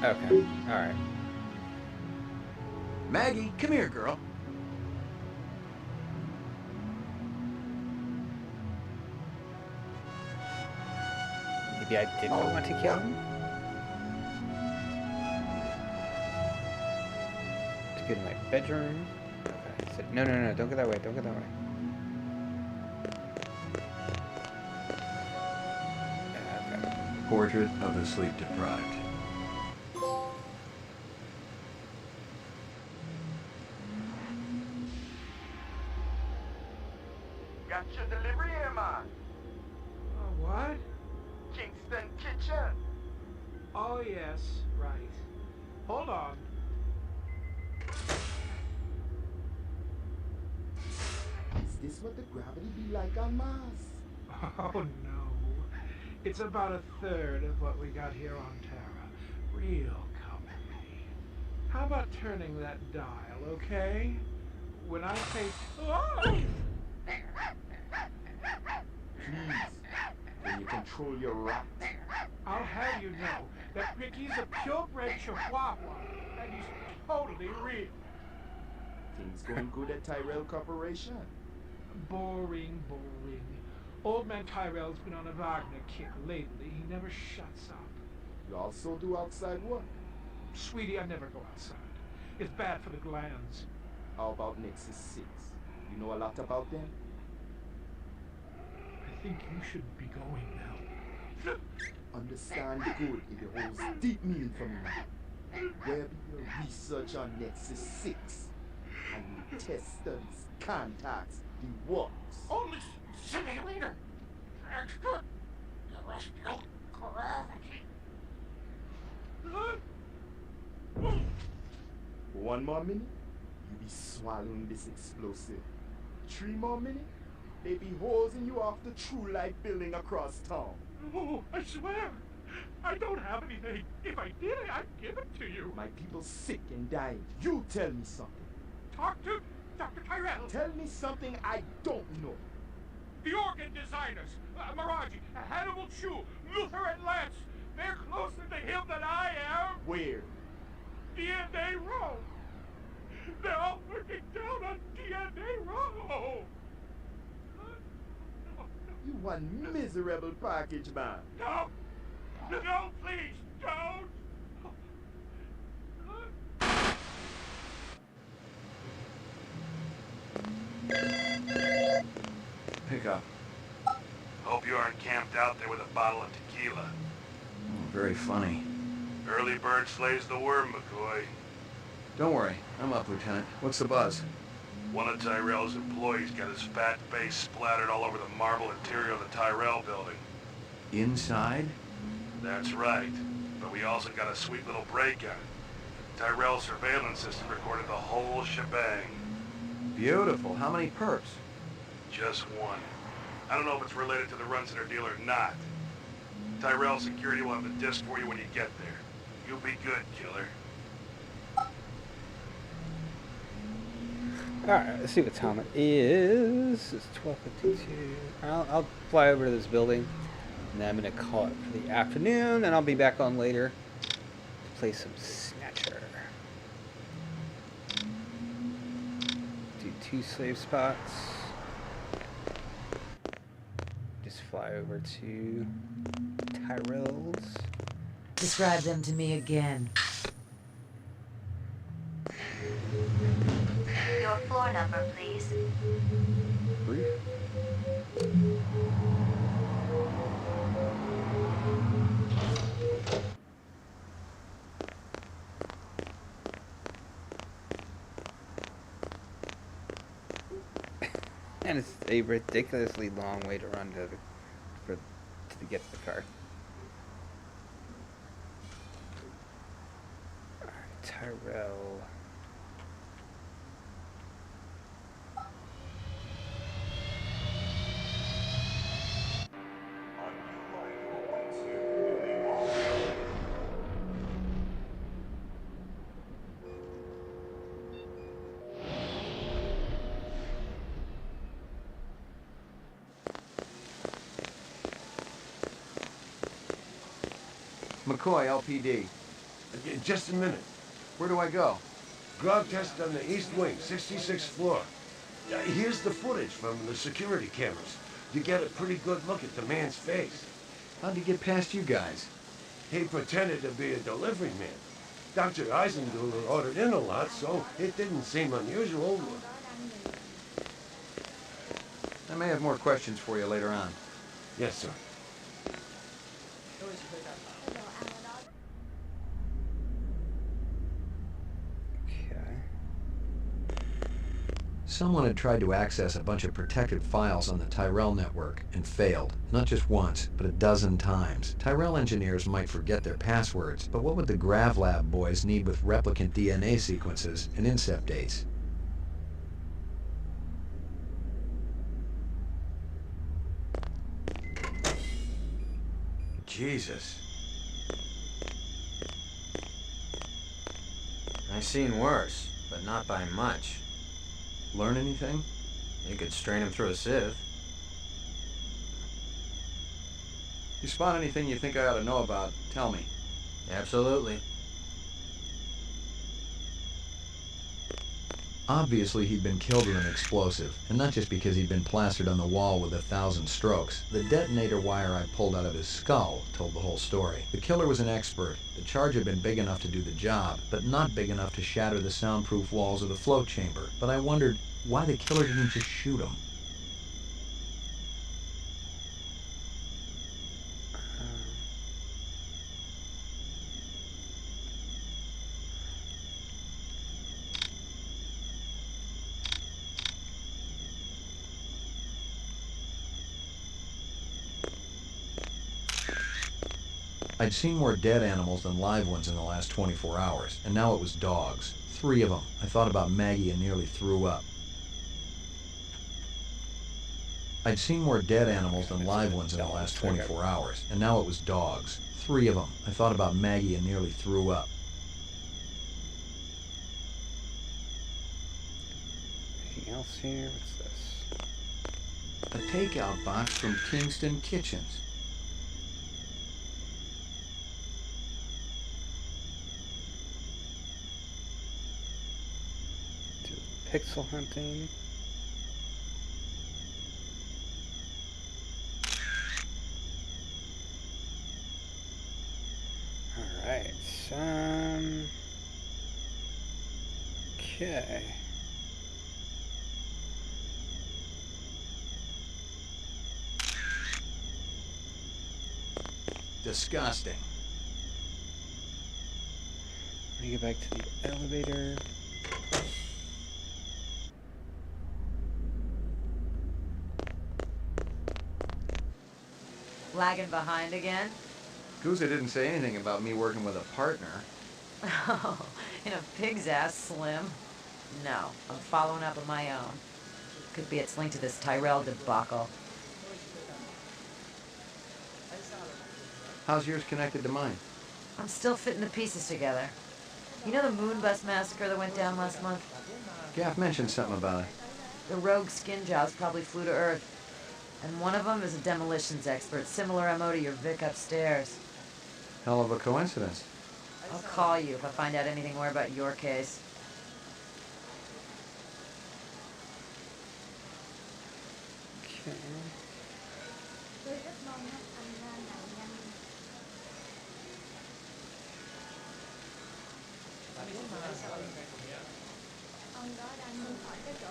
Okay, alright. Maggie, come here, girl. Maybe I didn't want to kill him? To go to my bedroom. Okay, so, no, don't go that way, don't go that way. Okay. Portrait of the sleep deprived. Got your delivery here, man. What? Kingston Kitchen. Oh, yes, right. Hold on. Is this what the gravity be like on Mars? Oh, no. It's about a third of what we got here on Terra. Real comfy. How about turning that dial, okay? When I say... Oh! Please, can you control your rat? I'll have you know that Ricky's a purebred chihuahua, and he's totally real. Things going good at Tyrell Corporation? Boring. Old man Tyrell's been on a Wagner kick lately. He never shuts up. You also do outside work? Sweetie, I never go outside. It's bad for the glands. How about Nexus 6? You know a lot about them? I think you should be going now. Understand good if it holds deep meaning for me. Where be your research on Nexus 6? And you test studies, contacts, the works. Only simulator. Expert. One more minute, you be swallowing this explosive. 3 more minutes, they be hosing you off the True Life building across town. Oh, I swear. I don't have anything. If I did, I'd give it to you. My people sick and dying. You tell me something. Talk to Dr. Tyrell. Tell me something I don't know. The organ designers, Miraji, Hannibal Chu, Luther and Lance. They're closer to him than I am. Where? DNA Row. They're all working down on DNA Row. You one miserable package man. No! No, please, don't! Pick up. Hope you aren't camped out there with a bottle of tequila. Very funny. Early bird slays the worm, McCoy. Don't worry, I'm up, Lieutenant. What's the buzz? One of Tyrell's employees got his fat face splattered all over the marble interior of the Tyrell building. Inside? That's right. But we also got a sweet little break-in. Tyrell's surveillance system recorded the whole shebang. Beautiful. How many perps? Just one. I don't know if it's related to the Run-Center deal or not. Tyrell Security will have the disc for you when you get there. You'll be good, killer. Alright, let's see what time it is. It's 12:52. I'll fly over to this building, and then I'm going to call it for the afternoon, and I'll be back on later to play some Snatcher. Do 2 slave spots. Just fly over to Tyrell's. Describe them to me again. Your floor number, please. 3? And it's a ridiculously long way to run to get to the car. Alright, Tyrell. McCoy, LPD. Just a minute. Where do I go? Grog test on the east wing, 66th floor. Here's the footage from the security cameras. You get a pretty good look at the man's face. How'd he get past you guys? He pretended to be a delivery man. Dr. Eisenduler ordered in a lot, so it didn't seem unusual. I may have more questions for you later on. Yes, sir. Someone had tried to access a bunch of protected files on the Tyrell network and failed. Not just once, but a dozen times. Tyrell engineers might forget their passwords, but what would the GravLab boys need with replicant DNA sequences and incept dates? Jesus. I've seen worse, but not by much. Learn anything? You could strain him through a sieve. You spot anything you think I ought to know about, tell me. Absolutely. Obviously, he'd been killed with an explosive, and not just because he'd been plastered on the wall with 1,000 strokes. The detonator wire I pulled out of his skull told the whole story. The killer was an expert. The charge had been big enough to do the job, but not big enough to shatter the soundproof walls of the float chamber. But I wondered why the killer didn't just shoot him. I'd seen more dead animals than live ones in the last 24 hours, and now it was dogs. 3 of them. I thought about Maggie and nearly threw up. I'd seen more dead animals than live ones in the last 24 hours, and now it was dogs. 3 of them. I thought about Maggie and nearly threw up. Anything else here? What's this? A takeout box from Kingston Kitchens. Do pixel hunting. Alright, okay. Disgusting. Let me get back to the elevator. Lagging behind again? Guza didn't say anything about me working with a partner. Oh, in a pig's ass, Slim. No, I'm following up on my own. Could be it's linked to this Tyrell debacle. How's yours connected to mine? I'm still fitting the pieces together. You know the moon bus massacre that went down last month? Gaff mentioned something about it. The rogue skin jobs probably flew to Earth. And one of them is a demolitions expert, similar MO to your Vic upstairs. Hell of a coincidence. I'll call you if I find out anything more about your case. Okay.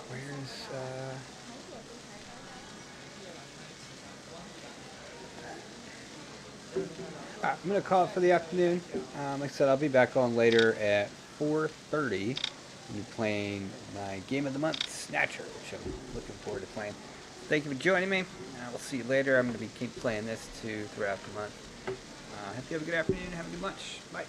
Where's, I'm going to call it for the afternoon. Like I said, I'll be back on later at 4:30. I'll be playing my game of the month, Snatcher, which I'm looking forward to playing. Thank you for joining me. We'll see you later. I'm going to keep playing this too throughout the month. Hope you have a good afternoon. Have a good lunch. Bye.